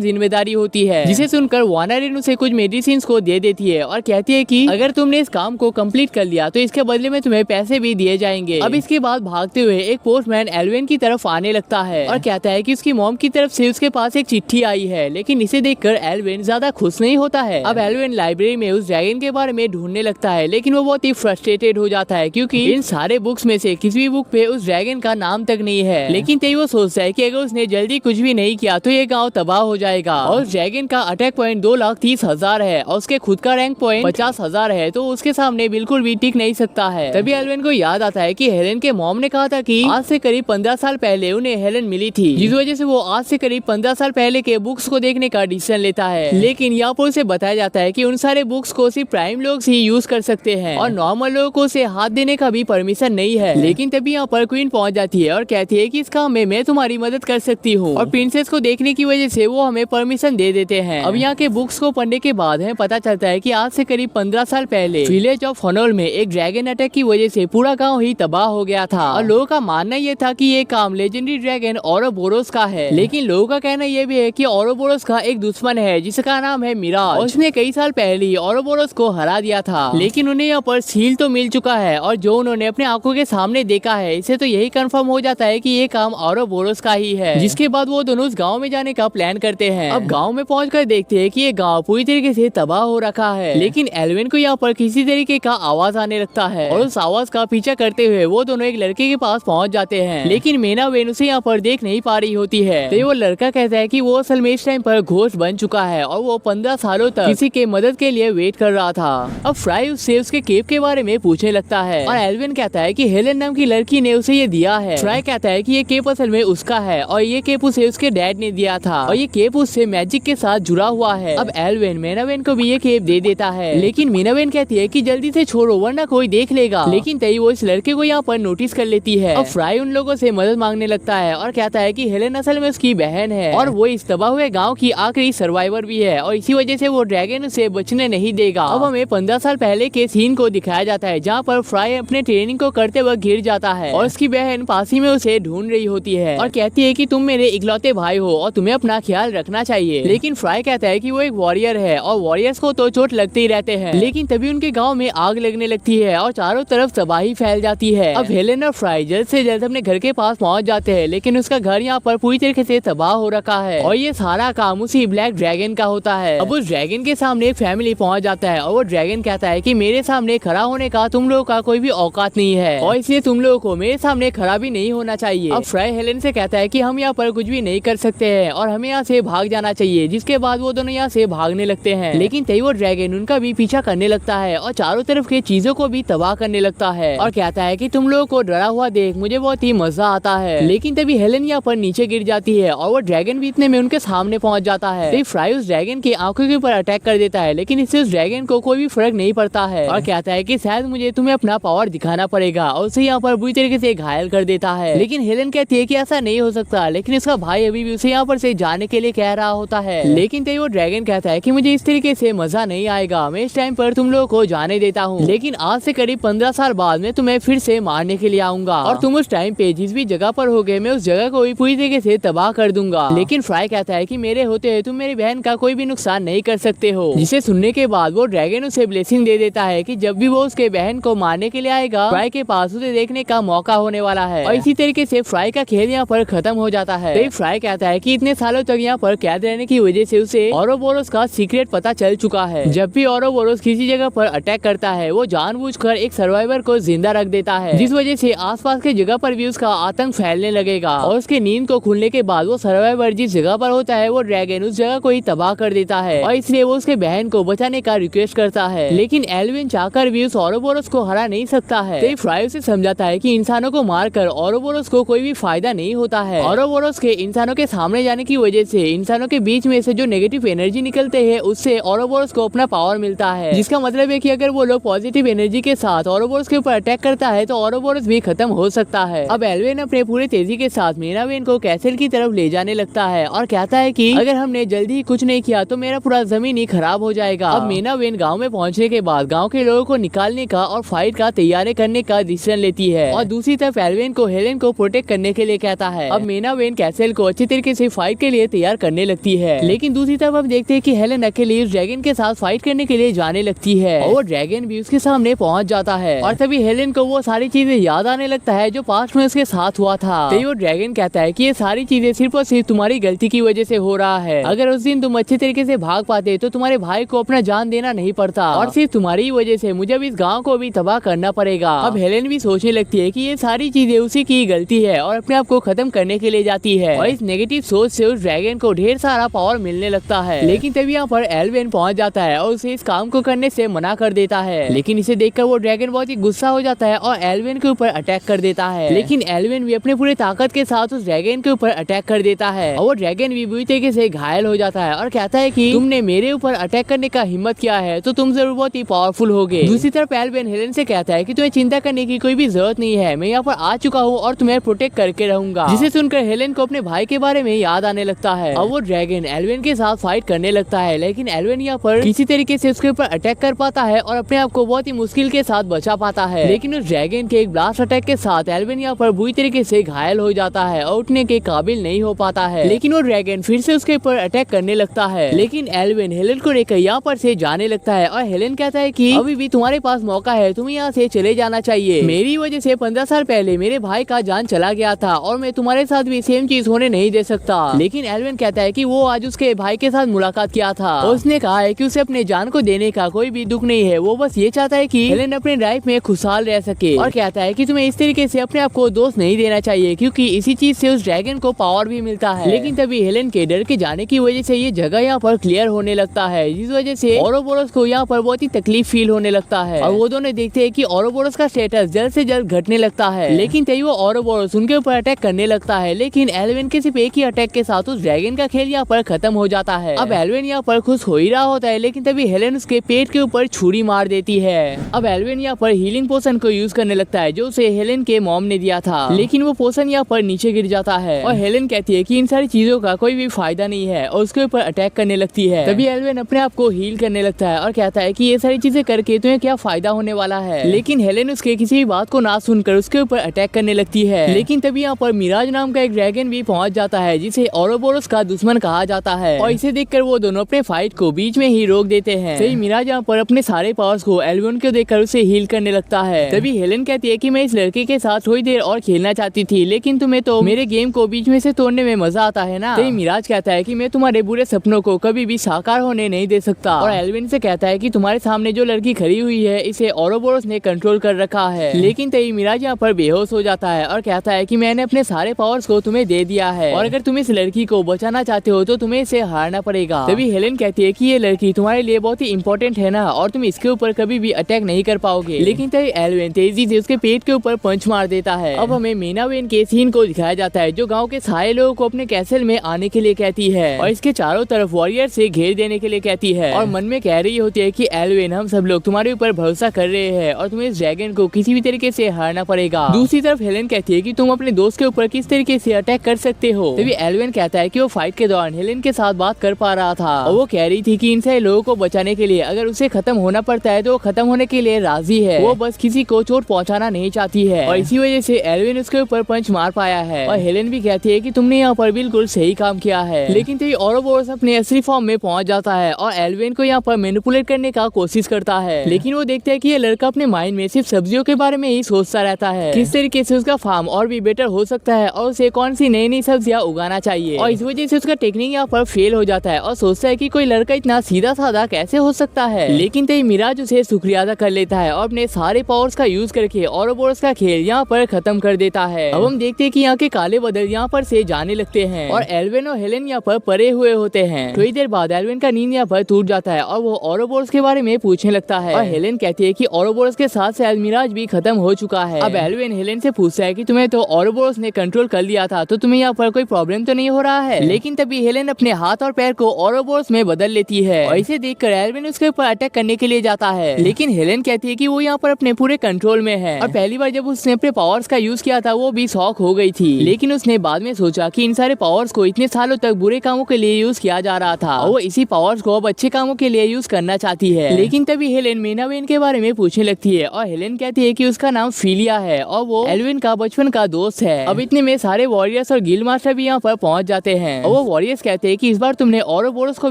जिम्मेदारी होती है। जिसे सुनकर वानारिन उसे कुछ मेडिसिन को दे देती है और कहती है कि अगर तुमने इस काम को कंप्लीट कर लिया तो इसके बदले में तुम्हें पैसे भी दिए जाएंगे। अब इसके बाद भागते हुए एक पोस्टमैन एल्विन की तरफ आने लगता है और कहता है कि उसकी मॉम की तरफ से उसके पास एक चिट्ठी आई है, लेकिन इसे देखकर एल्विन ज्यादा खुश नहीं होता है। अब एल्विन लाइब्रेरी में उस ड्रैगन के बारे में ढूंढने लगता है, लेकिन वो बहुत ही फ्रस्ट्रेटेड हो जाता है क्योंकि इन सारे बुक्स में से किसी भी बुक पे उस ड्रैगन का नाम तक नहीं है। लेकिन तभी वो सोचता है कि अगर उसने जल्दी कुछ भी नहीं किया तो ये गाँव तबाह हो जाएगा। और उस ड्रैगन का अटैक पॉइंट 2,30,000 है और उसके खुद का रैंक पॉइंट 50,000 है, तो उसके सामने बिल्कुल भी टिक नहीं सकता है। तभी एल्विन को याद आता है कि हेलेन के मॉम ने कहा था कि आज से करीब 15 साल पहले उन्हें हेलेन मिली थी, जिस वजह से वो आज से करीब 15 साल पहले के बुक्स को देखने का डिसीजन लेता है। लेकिन यहाँ पर उसे बताया जाता है कि उन सारे बुक्स को सिर्फ प्राइम लोग ही यूज कर सकते हैं और नॉर्मल लोगों को उसे हाथ देने का भी परमिशन नहीं है। लेकिन तभी यहाँ पर क्वीन पहुंच जाती है और कहती है कि इस काम में मैं तुम्हारी मदद कर सकती हूँ, और प्रिंसेस को देखने की वजह से वो हमें परमिशन दे देते हैं। अब यहाँ के बुक्स को पढ़ने के बाद हमें पता चलता है कि आज से करीब 15 साल पहले विलेज ऑफ हनोल में एक ड्रैगन अटैक की वजह से पूरा गांव ही तबाह हो गया था और लोगों का मानना ये था कि ये काम लेजेंडरी ड्रैगन औरोबोरोस का है। लेकिन लोगों का कहना ये भी है कि औरोबोरोस का एक दुश्मन है जिसका नाम है मिराज, उसने कई साल पहले ही औरोबोरोस को हरा दिया था। लेकिन उन्हें यहाँ पर सील तो मिल चुका है और जो उन्होंने अपने आंखों के सामने देखा है, इससे तो यही कंफर्म हो जाता है कि ये काम औरोबोरोस का ही है। जिसके बाद वो दोनों उस गाँव में जाने का प्लान करते हैं। अब गाँव में पहुंचकर देखते हैं कि ये गाँव पूरी तरीके से तबाह हो रखा है। लेकिन एल्विन को यहाँ पर किसी तरीके का आवाज आने लगता है और उस आवाज का पीछा करते हुए वो दोनों एक लड़के के पास पहुंच जाते हैं। लेकिन मेनावेन उसे यहाँ पर देख नहीं पा रही होती है। तो वो लड़का कहता है कि वो असल में इस टाइम पर घोस्ट बन चुका है और वो 15 सालों तक किसी के मदद के लिए वेट कर रहा था। अब फ्राई उससे उसके केप के बारे में पूछने लगता है और एल्विन कहता है कि हेलेन नाम की लड़की ने उसे ये दिया है। फ्राई कहता है कि ये केप असल में उसका है और ये केप उसे उसके डैड ने दिया था और ये केप उससे मैजिक के साथ जुड़ा हुआ है। अब एल्विन मेनावेन को भी ये केप दे देता है, लेकिन मेनावेन कहती है कि जल्दी से छोड़ो वरना कोई देख लेगा। लेकिन तभी वो इस लड़के को यहाँ पर नोटिस कर लेती है। अब फ्राई उन लोगों से मदद मांगने लगता है और कहता है कि हेलेन असल में उसकी बहन है और वो इस तबाह हुए गांव की आखिरी सर्वाइवर भी है और इसी वजह से वो ड्रैगन से बचने नहीं देगा। अब हमें 15 साल पहले के सीन को दिखाया जाता है जहाँ पर फ्राई अपने ट्रेनिंग को करते वक्त गिर जाता है और उसकी बहन पास ही में उसे ढूंढ रही होती है और कहती है कि तुम मेरे इकलौते भाई हो और तुम्हें अपना ख्याल रखना चाहिए। लेकिन फ्राई कहता है कि वो एक वॉरियर है और वॉरियर्स को तो चोट लगते ही रहते हैं। लेकिन तभी उनके गाँव में आग लगने लगती है और चारों तरफ तबाही फैल जाती है। अब हेलेन और फ्राई जल्द से जल्द अपने घर के पास पहुंच जाते हैं, लेकिन उसका घर यहाँ पर पूरी तरीके से तबाह हो रखा है और ये सारा काम उसी ब्लैक ड्रैगन का होता है। अब उस ड्रैगन के सामने फैमिली पहुंच जाता है और वो ड्रैगन कहता है कि मेरे सामने खड़ा होने का तुम लोगों का कोई भी औकात नहीं है और इसलिए तुम लोगों को मेरे सामने खड़ा भी नहीं होना चाहिए। अब फ्राई हेलेन से कहता है कि हम यहाँ पर कुछ भी नहीं कर सकते हैं और हमें यहाँ से भाग जाना चाहिए, जिसके बाद वो दोनों यहाँ से भागने लगते हैं। लेकिन तभी वो ड्रैगन उनका भी पीछा करने लगता है और चारों तरफ के चीजों को भी तबाह करने लगता है और कहता है कि तुम लोगों को डरा हुआ देख मुझे बहुत ही मजा आता है। लेकिन तभी हेलेन यहाँ पर नीचे गिर जाती है और वो ड्रैगन भी इतने में उनके सामने पहुंच जाता है। तभी फ्राई उस ड्रैगन की आंखों के ऊपर अटैक कर देता है, लेकिन इससे उस ड्रैगन को कोई भी फर्क नहीं पड़ता है और कहता है कि शायद मुझे तुम्हें अपना पावर दिखाना पड़ेगा और उसे यहाँ पर बुरी तरीके से घायल कर देता है। लेकिन हेलेन कहती है कि ऐसा नहीं हो सकता, लेकिन उसका भाई अभी भी उसे यहाँ पर से जाने के लिए कह रहा होता है। लेकिन तभी वो ड्रैगन कहता है कि मुझे इस तरीके से मजा नहीं आएगा, मैं इस टाइम पर तुम लोगों को जाने देता हूँ, लेकिन आज से करीब 15 साल बाद मैं तुम्हें फिर से मारने के लिए आऊंगा और तुम उस टाइम पे जिस भी जगह पर होगे मैं उस जगह को भी पूरी तरीके से तबाह कर दूंगा। लेकिन फ्राई कहता है कि मेरे होते हुए तुम मेरी बहन का कोई भी नुकसान नहीं कर सकते हो, जिसे सुनने के बाद वो ड्रैगन उसे ब्लेसिंग दे देता है कि जब भी वो उसके बहन को मारने के लिए आएगा फ्राई के पास उसे देखने का मौका होने वाला है। और इसी तरीके से फ्राई का खेल यहाँ पर खत्म हो जाता है। तो फ्राई कहता है कि इतने सालों तक यहाँ पर कैद रहने की वजह से उसे औरोबोरोस का सीक्रेट पता चल चुका है। जब भी औरोबोरोस किसी जगह पर अटैक करता है वो जानबूझकर एक सर्वाइवर को जिंदा रख देता है, जिस वजह से आसपास के जगह पर भी उसका आतंक फैलने लगेगा और उसकी नींद को खुलने के बाद वो सर्वाइवर जिस जगह पर होता है वो ड्रैगन उस जगह को ही तबाह कर देता है और इसलिए वो उसके बहन को बचाने का रिक्वेस्ट करता है। लेकिन एल्विन चाहकर भी उस औरोबोरोस को हरा नहीं सकता है। तो फ्राई उसे समझाता है कि इंसानों को मारकर औरोबोरोस को कोई भी फायदा नहीं होता है। औरोबोरोस के इंसानों के सामने जाने की वजह से इंसानों के बीच में से जो नेगेटिव एनर्जी निकलते हैं उससे औरोबोरोस को अपना पावर मिलता है, जिसका मतलब है कि अगर वो लोग पॉजिटिव एनर्जी के साथ औरोबोरोस के ऊपर अटैक करता है तो औरोबोरोस भी खत्म हो सकता है। अब एल्विन अपने पूरे तेजी के साथ मेनावेन को कैसल की तरफ ले जाने लगता है और कहता है कि अगर हमने जल्दी कुछ नहीं किया तो मेरा पूरा जमीन ही खराब हो जाएगा। अब मेनावेन गांव में पहुंचने के बाद गांव के लोगों को निकालने का और फाइट का तैयारी करने का डिसीजन लेती है और दूसरी तरफ एल्विन को हेलेन को प्रोटेक्ट करने के लिए कहता है। अब मेनावेन एल्विन कैसल को अच्छी तरीके से फाइट के लिए तैयार करने लगती है। लेकिन दूसरी तरफ हम देखते हैं कि हेलेन अकेले उस ड्रैगन के साथ फाइट करने के लिए जाने लगती है और वो ड्रैगन भी उसके सामने पहुंच जाता है और तभी हेलेन को वो सारी चीजें याद आने लगता है जो पास्ट में उसके साथ हुआ था। तभी वो ड्रैगन कहता है कि ये सारी चीजें सिर्फ और सिर्फ तुम्हारी गलती की वजह से हो रहा है। अगर उस दिन तुम अच्छे तरीके से भाग पाते तो तुम्हारे भाई को अपना जान देना नहीं पड़ता और सिर्फ तुम्हारी वजह से मुझे अब इस गाँव को भी तबाह करना पड़ेगा। अब हेलेन भी सोचने लगती है कि ये सारी चीजें उसी की गलती है और अपने आप को खत्म करने के लिए जाती है और इस नेगेटिव सोच से उस ड्रैगन को ढेर सारा पावर मिलने लगता है। लेकिन तभी यहाँ पर एल्विन पहुंच जाता है और उसे इस काम को करने से मना कर देता है। लेकिन इसे देखकर वो ड्रैगन बहुत ही गुस्सा हो जाता है और एल्विन के ऊपर अटैक कर देता है। लेकिन एल्विन भी अपने पूरे ताकत के साथ उस ड्रैगन के ऊपर अटैक कर देता है और वो ड्रैगन भी बुरी तरीके से घायल हो जाता है और कहता है कि तुमने मेरे ऊपर अटैक करने का हिम्मत किया है तो तुम जरूर बहुत ही पावरफुल होगे। दूसरी तरफ एल्विन हेलेन से कहता है कि तुम्हें चिंता करने की कोई भी जरूरत नहीं है, मैं यहाँ पर आ चुका हूँ और तुम्हें प्रोटेक्ट करके रहूंगा। जिसे सुनकर हेलेन को अपने भाई के बारे में याद आने लगता है और वो ड्रैगन एल्विन के साथ फाइट करने लगता है। लेकिन एल्विन यहाँ पर किसी तरीके से उसके ऊपर अटैक कर पाता है और अपने आप को बहुत ही मुश्किल के साथ बचा पाता है। लेकिन उस ड्रैगन के एक ब्लास्ट अटैक के साथ एल्विन यहाँ पर बुरी तरीके से घायल हो जाता है और उठने के काबिल नहीं हो पाता है। लेकिन वो ड्रैगन फिर से उसके ऊपर अटैक करने लगता है। लेकिन एल्विन हेलेन को लेकर यहाँ पर से जाने लगता है और हेलेन कहता है कि अभी भी तुम्हारे पास मौका है, तुम्हें यहाँ से चले जाना चाहिए। मेरी वजह से 15 साल पहले मेरे भाई का जान चला गया था और मैं तुम्हारे साथ भी सेम चीज होने नहीं दे सकता। लेकिन एल्विन कहता है कि वो आज उसके भाई के साथ मुलाकात किया था और उसने कहा है कि उसे अपने जान को देने का कोई भी दुख नहीं है, वो बस ये चाहता है कि हेलेन अपने लाइफ में खुशहाल रह सके और कहता है कि तुम्हें इस तरीके से अपने आप को दोस्त नहीं देना चाहिए क्योंकि इसी चीज से उस ड्रैगन को पावर भी मिलता है। लेकिन तभी हेलेन के डर के जाने की वजह से ये जगह यहाँ पर क्लियर होने लगता है, जिस वजह से ओरोबोरोस को यहाँ पर बहुत ही तकलीफ फील होने लगता है और वो दोनों देखते हैं कि ओरोबोरोस का स्टेटस जल्द से जल्द घटने लगता है। लेकिन तभी वो ओरोबोरोस उनके ऊपर अटैक करने लगता है। लेकिन एल्विन के सिर्फ एक ही अटैक के साथ उस ड्रैगन का खेल यहाँ पर खत्म हो जाता है। अब एल्विन यहाँ पर खुश हो ही रहा होता है, लेकिन तभी हेलेन उसके पेट के ऊपर छुरी मार देती है। अब एल्विन यहाँ पर हीलिंग पोशन को यूज करने लगता है जो उसे हेलेन के मॉम ने दिया था। लेकिन वो पोशन यहाँ पर नीचे गिर जाता है और हेलेन कहती है कि इन सारी चीजों का कोई भी फायदा नहीं है और उसके ऊपर अटैक करने लगती है। तभी एल्विन अपने आप को हील करने लगता है और कहता है कि ये सारी चीजें करके तुम्हें क्या फायदा होने वाला है। लेकिन हेलेन उसके किसी भी बात को ना सुनकर उसके ऊपर अटैक करने लगती है। लेकिन तभी यहाँ पर मिराज नाम का एक ड्रैगन भी पहुंच जाता है जिसे ओरोबोरोस का दुश्मन कहा जाता है और इसे देखकर वो दोनों अपने फाइट को बीच में ही रोक देते हैं। तभी मिराज यहाँ पर अपने सारे पावर्स को एल्विन को देखकर उसे हील करने लगता है। तभी हेलेन कहती है कि मैं इस लड़के के साथ थोड़ी देर और खेलना चाहती थी, लेकिन तुम्हें तो मेरे गेम को बीच में से तोड़ने में मजा आता है ना। तभी मिराज कहता है कि मैं तुम्हारे बुरे सपनों को कभी भी साकार होने नहीं दे सकता और एल्विन से कहता है कि तुम्हारे सामने जो लड़की खड़ी हुई है इसे ओरोबोरोस ने कंट्रोल कर रखा है। लेकिन तभी मिराज यहाँ पर बेहोश हो जाता है और कहता है कि मैंने अपने सारे पावर्स को तुम्हें दे दिया है और अगर तुम इस लड़की को बचाना चाहते हो तो तुम्हें इसे हारना पड़ेगा। तभी हेलेन कहती है कि ये लड़की तुम्हारे लिए बहुत ही इंपॉर्टेंट है ना और तुम इसके ऊपर कभी भी अटैक नहीं कर पाओगे। लेकिन तभी एल्विन तेजी से उसके पेट के ऊपर पंच मार देता है। अब हमें मीनावेन के सीन को दिखाया जाता है जो गाँव के सारे लोगों को अपने कैसल में आने के लिए कहती है और इसके चारों तरफ वॉरियर से घेर देने के लिए कहती है और मन में कह रही होती है कि एल्विन हम सब लोग तुम्हारे ऊपर भरोसा कर रहे हैं और तुम्हें इस ड्रैगन को किसी भी तरीके से हारना पड़ेगा। दूसरी तरफ हेलेन कहती है कि तुम अपने दोस्त के ऊपर किस तरीके से अटैक कर सकते हो। तभी एल्विन कहता है कि वो फाइट के दौरान हेलेन के साथ बात कर पा रहा था और वो कह रही थी कि इन सारे लोगों को बचाने के लिए अगर उसे खत्म होना पड़ता है तो वो खत्म होने के लिए राजी है, वो बस किसी को चोट पहुंचाना नहीं चाहती है और इसी वजह से एल्विन उसके ऊपर पंच मार पाया है। और हेलेन भी कहती है कि तुमने यहाँ पर बिल्कुल सही काम किया है। लेकिन तभी ओरोबोरोस अपने असली फॉर्म में पहुंच जाता है और एल्विन को यहाँ पर मैनिपुलेट करने का कोशिश करता है। लेकिन वो देखता है कि ये लड़का अपने माइंड में सिर्फ सब्जियों के बारे में ही सोचता रहता है, किस तरीके से उसका फार्म और भी बेटर हो सकता है और उसे कौन सी नई नई सब्जियां उगाना चाहिए और इस वजह से उसका टेक्निक यहाँ पर फेल हो जाता है और सोचता है कि कोई लड़का इतना सीधा साधा कैसे हो सकता है। लेकिन तभी मिराज उसे शुक्रिया अदा कर लेता है और अपने सारे पावर्स का यूज करके ओरोबोरोस का खेल यहाँ पर खत्म कर देता है। अब हम देखते हैं कि यहाँ के काले बादल यहाँ पर से जाने लगते हैं और एल्विन और हेलेन यहाँ पर परे हुए होते हैं। थोड़ी देर बाद एल्विन का नींद यहाँ पर टूट जाता है और वो ओरोबोरोस के बारे में पूछने लगता है और हेलेन कहती है कि ओरोबोरोस के साथ शायद मिराज भी खत्म हो चुका है। अब एल्विन हेलेन से पूछता है कि तुम्हें तो ओरोबोरोस ने कंट्रोल कर लिया था तो तुम्हें यहाँ पर कोई प्रॉब्लम तो नहीं हो रहा है। लेकिन तभी हेलेन अपने हाथ और पैर को ओरोबोरोस में बदल लेती है और इसे देखकर एल्विन उसके ऊपर अटैक करने के लिए जाता है। लेकिन हेलेन कहती है कि वो यहाँ पर अपने पूरे कंट्रोल में है और पहली बार जब उसने अपने पावर्स का यूज किया था वो भी शॉक हो गई थी। लेकिन उसने बाद में सोचा कि इन सारे पावर्स को इतने सालों तक बुरे कामों के लिए यूज किया जा रहा था और वो इसी पावर्स को अब अच्छे कामों के लिए यूज करना चाहती है। लेकिन तभी हेलेन मीनावेन के बारे में पूछने लगती है और हेलेन कहती है कि उसका नाम फिलिया है और वो एल्विन का बचपन का दोस्त है। अब इतने में सारे वॉरियर वॉरियर्स और गिल्ड मास्टर भी यहाँ पर पहुंच जाते हैं और वो वॉरियर्स कहते हैं कि इस बार तुमने औरोबोरोस को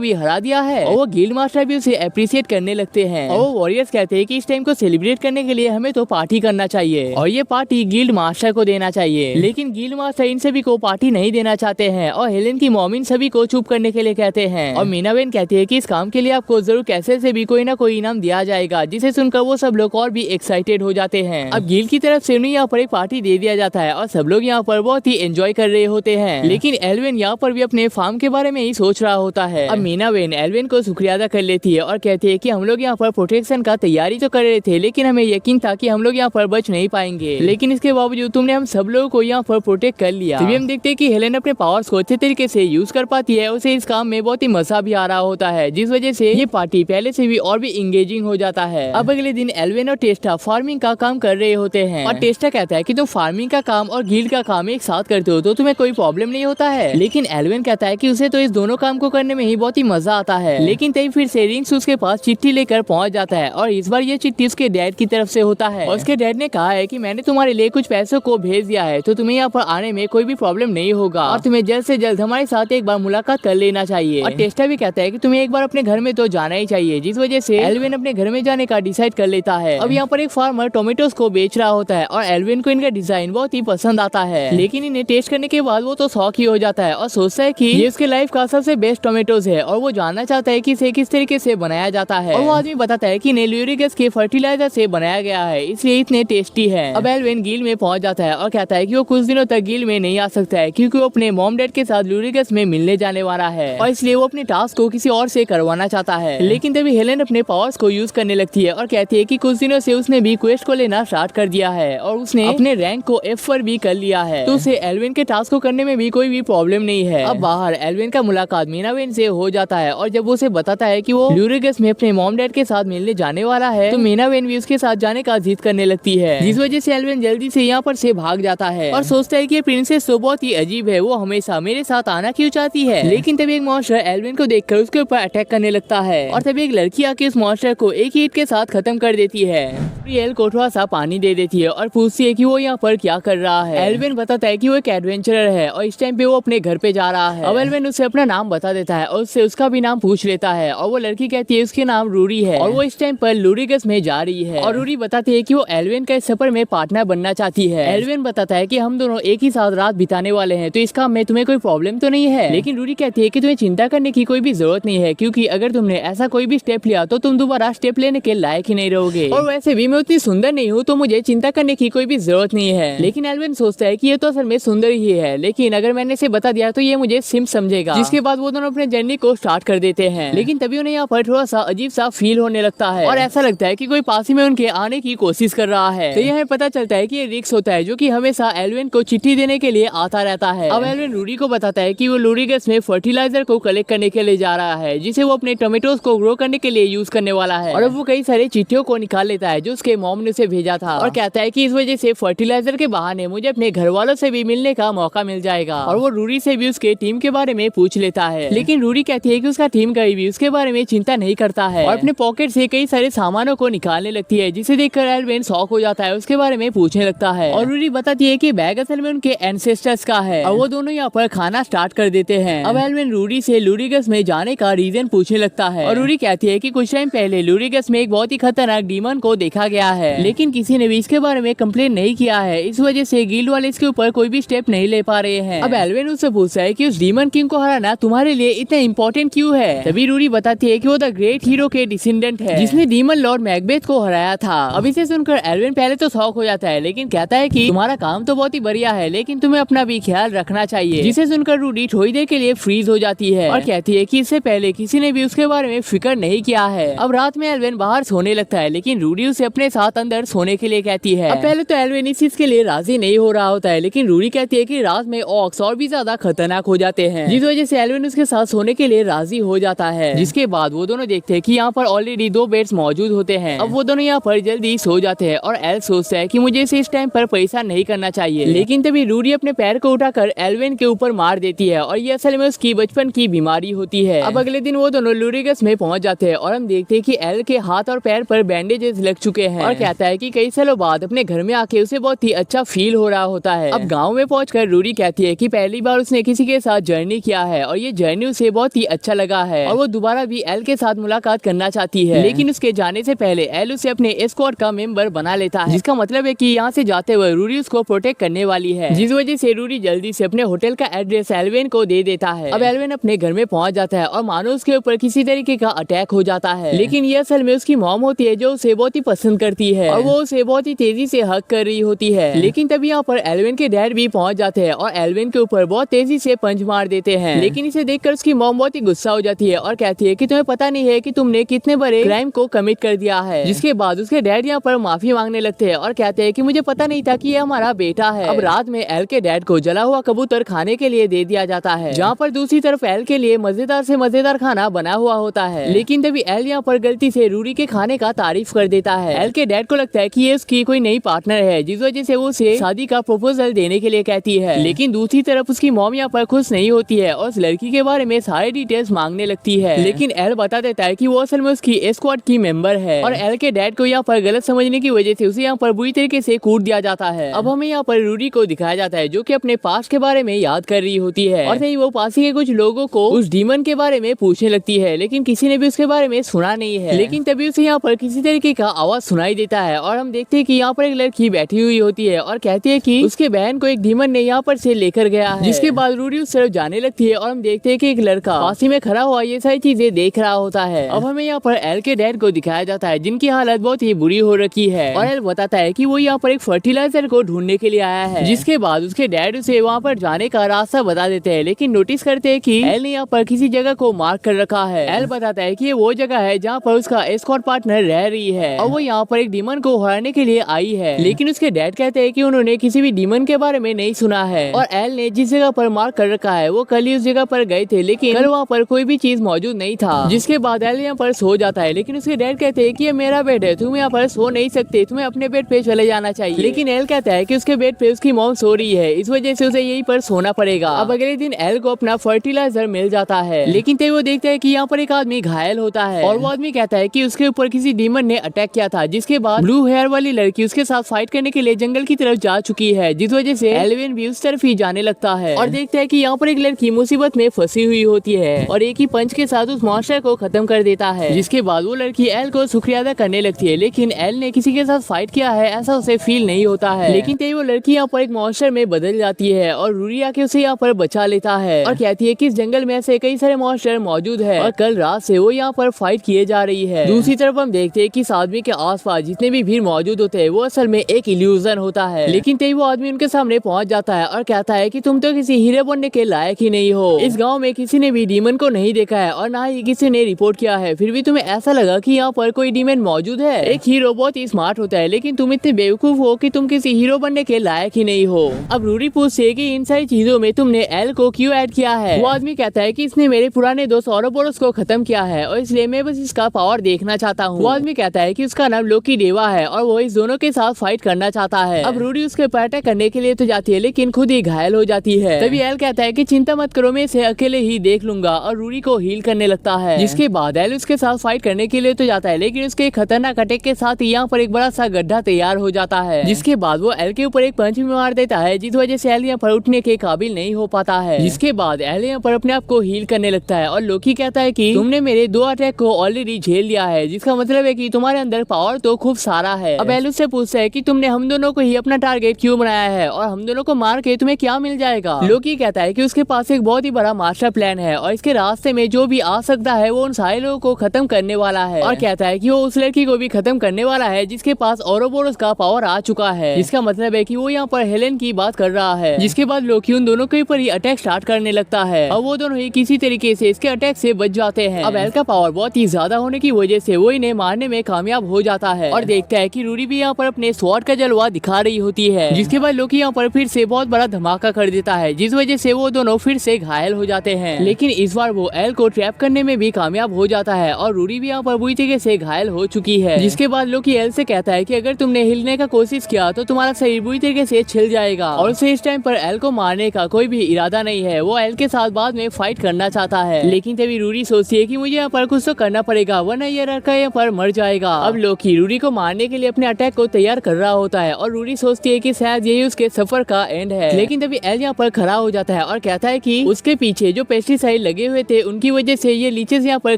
भी हरा दिया है और वो गिल्ड मास्टर भी उसे अप्रिशिएट करने लगते हैं और वो वॉरियर्स कहते हैं कि इस टाइम को सेलिब्रेट करने के लिए हमें तो पार्टी करना चाहिए और ये पार्टी गिल्ड मास्टर को देना चाहिए। लेकिन गिल्ड मास्टर इन सभी को पार्टी नहीं देना चाहते हैं और हेलेन की मॉम इन सभी को चुप करने के लिए कहते हैं और मीना बेन कहती है कि इस काम के लिए आपको जरूर कैसे से भी कोई ना कोई इनाम दिया जाएगा, जिसे सुनकर वो सब लोग और भी एक्साइटेड हो जाते हैं। अब गिल्ड की तरफ से उन्हें यहाँ पर एक पार्टी दे दिया जाता है और सब लोग यहाँ पर बहुत ही एंजॉय कर रहे होते हैं। लेकिन एल्विन यहाँ पर भी अपने फार्म के बारे में ही सोच रहा होता है। अब मीना बेन एल्विन को शुक्रिया अदा कर लेती है और कहती है कि हम लोग यहाँ पर प्रोटेक्शन का तैयारी तो कर रहे थे, लेकिन हमें यकीन था कि हम लोग यहाँ पर बच नहीं पाएंगे, लेकिन इसके बावजूद तुमने हम सब लोगों को यहाँ पर प्रोटेक्ट कर लिया। तभी हम देखते हैं कि हेलेन अपने पावर्स को अच्छे तरीके से यूज कर पाती है, उसे इस काम में बहुत ही मजा भी आ रहा होता है, जिस वजह से ये पार्टी पहले से भी और भी इंगेजिंग हो जाता है। अब अगले दिन एल्विन और टेस्टा फार्मिंग का काम कर रहे होते हैं और टेस्टा कहता है कि तुम फार्मिंग का काम और गिल्ड का काम एक साथ करते हो तो तुम्हें कोई प्रॉब्लम नहीं होता है। लेकिन एल्विन कहता है कि उसे तो इस दोनों काम को करने में ही बहुत ही मजा आता है। लेकिन तभी फिर से रिंग्स उसके पास चिट्ठी लेकर पहुंच जाता है और इस बार ये चिट्ठी उसके डैड की तरफ से होता है और उसके डैड ने कहा है कि मैंने तुम्हारे लिए कुछ पैसों को भेज दिया है, तो तुम्हें यहाँ पर आने में कोई भी प्रॉब्लम नहीं होगा और तुम्हें जल्द से जल्द हमारे साथ एक बार मुलाकात कर लेना चाहिए। और टेस्टा भी कहता है कि तुम्हें एक बार अपने घर में तो जाना ही चाहिए, जिस वजह से एल्विन अपने घर में जाने का डिसाइड कर लेता है। अब यहाँ पर एक फार्मर टोमेटोज को बेच रहा होता है और एल्विन को इनका डिजाइन बहुत ही पसंद आता है, लेकिन इन्हें टेस्ट करने के बाद वो तो शौक ही हो जाता है और सोचता है कि ये उसके लाइफ का सबसे बेस्ट टोमेटोज है और वो जानना चाहता है कि इसे किस तरीके से बनाया जाता है। और वो आदमी बताता है कि इन्हें ल्यूरिक एसिड के फर्टिलाइजर से बनाया गया है, इसलिए इतने टेस्टी है। अब एल्विन गिल्ड में पहुंच जाता है और कहता है कि वो कुछ दिनों तक गिल्ड में नहीं आ सकता है क्योंकि वो अपने मॉम डैड के साथ ल्यूरिक एसिड में मिलने जाने वाला है और इसलिए वो अपने टास्क को किसी और से करवाना चाहता है। लेकिन तभी हेलेन अपने पावर्स को यूज करने लगती है और कहती है कि कुछ दिनों से उसने भी क्वेस्ट को लेना स्टार्ट कर दिया है और उसने अपने रैंक को F पर भी कर लिया है, तो उसे एल्विन के टास्क को करने में भी कोई भी प्रॉब्लम नहीं है। अब बाहर एल्विन का मुलाकात मीना बेन से हो जाता है और जब वो उसे बताता है कि वो ल्यूरिक एसिड में अपने मॉम डैड के साथ मिलने जाने वाला है, तो मीना बेन भी उसके साथ जाने का जिद करने लगती है, जिस वजह से एल्विन जल्दी से यहाँ पर से भाग जाता है और सोचता है कि ये प्रिंसेस तो बहुत ही अजीब है, वो हमेशा मेरे साथ आना क्यों चाहती है। लेकिन तभी एक मॉन्स्टर एल्विन को देखकर उसके ऊपर अटैक करने लगता है और तभी एक लड़की आके उस मॉन्स्टर को एक ही हिट के साथ खत्म कर देती है। रियल को थोड़ा सा पानी दे देती है और पूछती है कि वो यहाँ पर क्या कर रहा है। एल्विन बताता है कि वो एक एडवेंचरर है और इस टाइम पे वो अपने घर पे जा रहा है। अब एल्विन उसे अपना नाम बता देता है और उससे उसका भी नाम पूछ लेता है और वो लड़की कहती है उसके नाम रूरी है और वो इस टाइम पर लूरिगस में जा रही है और रूरी बताती है कि वो एल्विन का इस सफर में पार्टनर बनना चाहती है। एल्विन बताता है कि हम दोनों एक ही साथ रात बिताने वाले हैं, तो इस काम में तुम्हें कोई प्रॉब्लम तो नहीं है। लेकिन रूरी कहती है कि तुम्हें चिंता करने की कोई भी जरूरत नहीं है, क्योंकि अगर तुमने ऐसा कोई भी स्टेप लिया तो तुम दोबारा स्टेप लेने के लायक ही नहीं रहोगे और वैसे भी मैं उतनी सुंदर नहीं हूँ, तो मुझे चिंता करने की कोई भी जरूरत नहीं है। लेकिन एल्विन सोचता है कि ये तो असल में सुंदर ही है, लेकिन अगर मैंने इसे बता दिया तो ये मुझे सिम समझेगा। जिसके बाद वो दोनों अपने जर्नी को स्टार्ट कर देते हैं। लेकिन तभी उन्हें यहाँ पर थोड़ा सा अजीब सा फील होने लगता है और ऐसा लगता है कि कोई पास ही में उनके आने की कोशिश कर रहा है। तो यह पता चलता है कि ये रिक्स होता है, जो कि हमेशा एल्विन को चिट्ठी देने के लिए आता रहता है। अब एल्विन रूरी को बताता है कि वो लूरिगस में फर्टिलाइजर को कलेक्ट करने के लिए जा रहा है, जिसे वो अपने टोमेटोज को ग्रो करने के लिए यूज करने वाला है। और अब वो कई सारे चिट्ठियों को निकाल लेता है जो उसके मॉम ने उसे भेजा था और कहता है कि इस वजह से फर्टिलाइजर के बहाने मुझे अपने घर वालों से भी मिलने का मौका मिल जाएगा। और वो रूरी से भी उसके टीम के बारे में पूछ लेता है, लेकिन रूरी कहती है कि उसका टीम कभी भी उसके बारे में चिंता नहीं करता है और अपने पॉकेट से कई सारे सामानों को निकालने लगती है, जिसे देखकर एल्विन शॉक हो जाता है, उसके बारे में पूछने लगता है। और रूरी बताती है कि बैग असल में उनके एंसेस्टर्स का है और वो दोनों यहाँ पर खाना स्टार्ट कर देते हैं। अब एल्विन रूरी से लूरिगस में जाने का रीजन पूछने लगता है और रूरी कहती है कि कुछ टाइम पहले लूरिगस में एक बहुत ही खतरनाक डीमन को देखा गया है, लेकिन किसी ने भी इसके बारे में कंप्लेन नहीं किया है, इस वजह से गिल्ड वाले इसके ऊपर कोई भी स्टेप नहीं ले पा रहे हैं। अब एल्विन उससे पूछता है कि उस डीमन किंग को हराना तुम्हारे लिए इतना इम्पोर्टेंट क्यों है। तभी रूरी बताती है कि वो द ग्रेट हीरो के डिसेंडेंट है, जिसने डीमन लॉर्ड मैकबेथ को हराया था। अब इसे सुनकर एल्विन पहले तो शॉक हो जाता है, लेकिन कहता है कि तुम्हारा काम तो बहुत ही बढ़िया है, लेकिन तुम्हें अपना भी ख्याल रखना चाहिए। जिसे सुनकर रूरी थोड़ी देर के लिए फ्रीज हो जाती है और कहती है कि इससे पहले किसी ने भी उसके बारे में फिक्र नहीं किया है। अब रात में एल्विन बाहर सोने लगता है, लेकिन रूरी उसे अपने साथ अंदर सोने के लिए कहती है। अब पहले तो एल्विन इस चीज के लिए राजी नहीं हो रहा होता है, लेकिन रूरी कहती है कि रात में ऑक्स और भी ज्यादा खतरनाक हो जाते हैं, जिस वजह से एल्विन उसके साथ सोने के लिए राजी हो जाता है। जिसके बाद वो दोनों देखते हैं कि यहाँ पर ऑलरेडी 2 बेड्स मौजूद होते हैं। अब वो दोनों यहाँ पर जल्दी सो जाते हैं और एल सोचता है कि मुझे इसे इस टाइम पर परेशान नहीं करना चाहिए, लेकिन तभी रूरी अपने पैर को उठाकर एल्विन के ऊपर मार देती है और ये असल में उसकी बचपन की बीमारी होती है। अब अगले दिन वो दोनों लूरिगस में पहुंच जाते हैं और हम देखते हैं कि एल के हाथ और पैर पर बैंडेजेस लग चुके हैं और कहता है कि कई सालों बाद अपने घर में आके उसे बहुत ही अच्छा फील हो रहा होता है। अब गाँव में पहुँच पहुंचकर रूरी कहती है कि पहली बार उसने किसी के साथ जर्नी किया है और ये जर्नी उसे बहुत ही अच्छा लगा है और वो दोबारा भी एल के साथ मुलाकात करना चाहती है। लेकिन उसके जाने से पहले एल उसे अपने एस्कॉर्ट का मेंबर बना लेता है, जिसका मतलब है कि यहाँ से जाते हुए रूरी उसको प्रोटेक्ट करने वाली है, जिस वजह से रूरी जल्दी से अपने होटल का एड्रेस एल्विन को दे देता है। अब एल्विन अपने घर में पहुंच जाता है और मानो उसके ऊपर किसी तरीके का अटैक हो जाता है, लेकिन ये असल में उसकी मॉम होती है जो उसे बहुत ही पसंद करती है और वो उसे बहुत ही तेजी से हक कर रही होती है। लेकिन तभी यहाँ पर एल्विन के डैड भी पहुंच जाते हैं और एल्विन के ऊपर बहुत तेजी से पंच मार देते हैं। लेकिन इसे देखकर उसकी मॉम बहुत ही गुस्सा हो जाती है और कहती है कि तुम्हें पता नहीं है कि तुमने कितने बड़े क्राइम को कमिट कर दिया है। जिसके बाद उसके डैड यहाँ पर माफी मांगने लगते हैं और कहते हैं कि मुझे पता नहीं था कि ये हमारा बेटा है। अब रात में एल के डैड को जला हुआ कबूतर खाने के लिए दे दिया जाता है, जहाँ पर दूसरी तरफ एल के लिए मजेदार से मजेदार खाना बना हुआ होता है। लेकिन तभी एल यहाँ पर गलती से रूरी के खाने का तारीफ कर देता है। एल के डैड को लगता है कि ये उसकी कोई नई पार्टनर है, जिस वजह से वो उसे शादी का प्रपोजल देने के लिए कहती है। लेकिन दूसरी तरफ उसकी मॉम यहाँ पर खुश नहीं होती है और उस लड़की के बारे में सारे डिटेल्स मांगने लगती है। लेकिन एल बता देता है कि वो असल में उसकी एस्कॉर्ट की मेंबर है और एल के डैड को यहाँ पर गलत समझने की वजह से उसे यहाँ पर बुरी तरीके से कूट दिया जाता है। अब हमें यहाँ पर रूरी को दिखाया जाता है जो कि अपने पास्ट के बारे में याद कर रही होती है और तभी वो पास के कुछ लोगों को उस डीमन के बारे में पूछने लगती है, लेकिन किसी ने भी उसके बारे में सुना नहीं है। लेकिन तभी उसे यहाँ पर किसी तरीके का आवाज सुनाई देता है और हम देखते हैं कि यहाँ पर एक लड़की बैठी हुई होती है और कहती है कि उसके बहन को एक डीमन ने यहाँ पर से लेकर गया है। जिसके बाद रूरी उस तरफ जाने लगती है और हम देखते हैं कि एक लड़का पास में खड़ा हुआ ये सारी चीजें देख रहा होता है। अब हमें यहाँ पर एल के डैड को दिखाया जाता है जिनकी हालत बहुत ही बुरी हो रखी है और एल बताता है कि वो यहाँ पर एक फर्टिलाइजर को ढूंढने के लिए आया है। जिसके बाद उसके डैड उसे वहाँ पर जाने का रास्ता बता देते हैं, लेकिन नोटिस करते हैं कि एल ने यहाँ पर किसी जगह को मार्क कर रखा है। एल बताता है कि ये वो जगह है जहाँ पर उसका एस्कॉर्ट पार्टनर रह रही है और वो यहाँ पर एक डीमन को हराने के लिए आई है। लेकिन उसके डैड कहते हैं कि उन्होंने किसी भी डीमन के बारे में नहीं सुना है और एल ने जिस जगह पर मार्क कर रखा है वो कल ही उस जगह पर गए थे, लेकिन कल वहाँ पर कोई भी चीज मौजूद नहीं था। जिसके बाद एल यहाँ पर सो जाता है, लेकिन उसके डैड कहते हैं कि ये मेरा बेड है, तुम यहाँ पर सो नहीं सकते, तुम्हें अपने बेड पे चले जाना चाहिए। लेकिन एल कहता है कि उसके बेड पे उसकी मॉम सो रही है, इस वजह से उसे यहीं पर सोना पड़ेगा। अब अगले दिन एल को अपना फर्टिलाइजर मिल जाता है, लेकिन तभी वो देखता है कि यहाँ पर एक आदमी घायल होता है और वो आदमी कहता है कि उसके ऊपर किसी डीमन ने अटैक किया था। जिसके बाद ब्लू हेयर वाली लड़की उसके साथ फाइट करने के लिए जंगल की तरफ जा चुकी है, जिस वजह से एल्विन भी उस तरफ ही जाने लगता है और देखता है कि यहाँ पर एक लड़की मुसीबत में फंसी हुई होती है और एक ही पंच के साथ उस मॉन्स्टर को खत्म कर देता है। जिसके बाद वो लड़की एल को शुक्रिया अदा करने लगती है, लेकिन एल ने किसी के साथ फाइट किया है ऐसा उसे फील नहीं होता है। लेकिन तभी वो लड़की यहाँ पर एक मॉन्स्टर में बदल जाती है और रूरी आके उसे यहाँ पर बचा लेता है और कहती है कि इस जंगल में ऐसे कई सारे मॉन्स्टर मौजूद है और कल रात से वो यहाँ पर फाइट किए जा रही है। दूसरी तरफ हम देखते हैं कि इस आदमी के आसपास जितने भी भीड़ मौजूद होते हैं वो असल में एक इल्यूजन होता है। लेकिन तभी वो आदमी उनके सामने पहुंच जाता है और कहता है कि तुम तो किसी हीरो बनने के लायक ही नहीं हो। इस गांव में किसी ने भी डीमन को नहीं देखा है और ना ही किसी ने रिपोर्ट किया है, फिर भी तुम्हें ऐसा लगा कि यहाँ पर कोई डीमन मौजूद है। एक हीरो बहुत ही स्मार्ट होता है, लेकिन तुम इतने बेवकूफ हो कि तुम किसी हीरो बनने के लायक ही नहीं हो। अब रूरी पूछती है कि इन सारी चीजों में तुमने एल को क्यों ऐड किया है। वो आदमी कहता है कि इसने मेरे पुराने दोस्त औरोबोरोस को खत्म किया है और इसलिए मैं बस इसका पावर देखना चाहता हूँ। वो आदमी कहता है कि उसका नाम लोकी डेवा है और वो इस दोनों के साथ फाइट करना चाहता है। अब रूरी उसके ऊपर अटैक करने के लिए तो जाती है, लेकिन खुद ही घायल हो जाती है। तभी एल कहता है कि चिंता मत करो, मैं इसे अकेले ही देख लूंगा और रूरी को हील करने लगता है। जिसके बाद एल उसके साथ फाइट करने के लिए तो जाता है, लेकिन उसके खतरनाक अटैक के साथ यहाँ पर एक बड़ा सा गड्ढा तैयार हो जाता है। जिसके बाद वो एल के ऊपर एक पंच भी मार देता है, जिस वजह से एल यहाँ पर उठने के काबिल नहीं हो पाता है। जिसके बाद एल यहाँ पर अपने आप को हील करने लगता है और लोकी कहता है कि तुमने मेरे 2 अटैक को ऑलरेडी झेल लिया है, जिसका मतलब है कि तुम्हारे अंदर पावर तो खूब सारा है। अब एल उससे पूछता है कि तुमने हम दोनों को ही अपना टारगेट क्यों बनाया है और हम दोनों को मार के तुम्हें क्या मिल जाएगा। लोकी कहता है कि उसके पास एक बहुत ही बड़ा मास्टर प्लान है और इसके रास्ते में जो भी आ सकता है वो उन सारे लोगों को खत्म करने वाला है और कहता है कि वो उस लड़की को भी खत्म करने वाला है जिसके पास औरोबोरोस का पावर आ चुका है। जिसका मतलब है कि वो यहाँ पर हेलेन की बात कर रहा है। जिसके बाद लोकी उन दोनों के ऊपर ही अटैक स्टार्ट करने लगता है और वो दोनों ही किसी तरीके से इसके अटैक से बच जाते हैं। अब एल का पावर बहुत ही ज्यादा होने की वजह से वो इन्हें मारने में कामयाब हो जाता है और देखता है कि रूरी भी यहाँ पर अपने स्वॉर्ड का जलवा दिखा रही होती है। जिसके बाद लोकी यहाँ पर फिर से बहुत बड़ा धमाका कर देता है, जिस वजह से वो दोनों फिर से घायल हो जाते हैं। लेकिन इस बार वो एल को ट्रैप करने में भी कामयाब हो जाता है और रूरी भी यहाँ पर बुरी तरीके से घायल हो चुकी है। जिसके बाद लोकी एल से कहता है कि अगर तुमने हिलने का कोशिश किया तो तुम्हारा शरीर बुरी तरीके से छिल जाएगा और उसे इस टाइम पर एल को मारने का कोई भी इरादा नहीं है। वो एल के साथ बाद में फाइट करना चाहता है, लेकिन तभी रूरी सोचती है कि मुझे यहाँ पर कुछ तो करना पड़ेगा वरना ये लड़का यहाँ पर मर जाएगा। अब लोकी रूरी को मारने के लिए अपने अटैक को तैयार कर रहा होता है और रूरी सोचती है कि शायद यही उसके सफर का फ्रेंड है। लेकिन तभी एल यहाँ पर खड़ा हो जाता है और कहता है कि उसके पीछे जो पेस्टिसाइड लगे हुए थे उनकी वजह से ये लीचेस यहाँ पर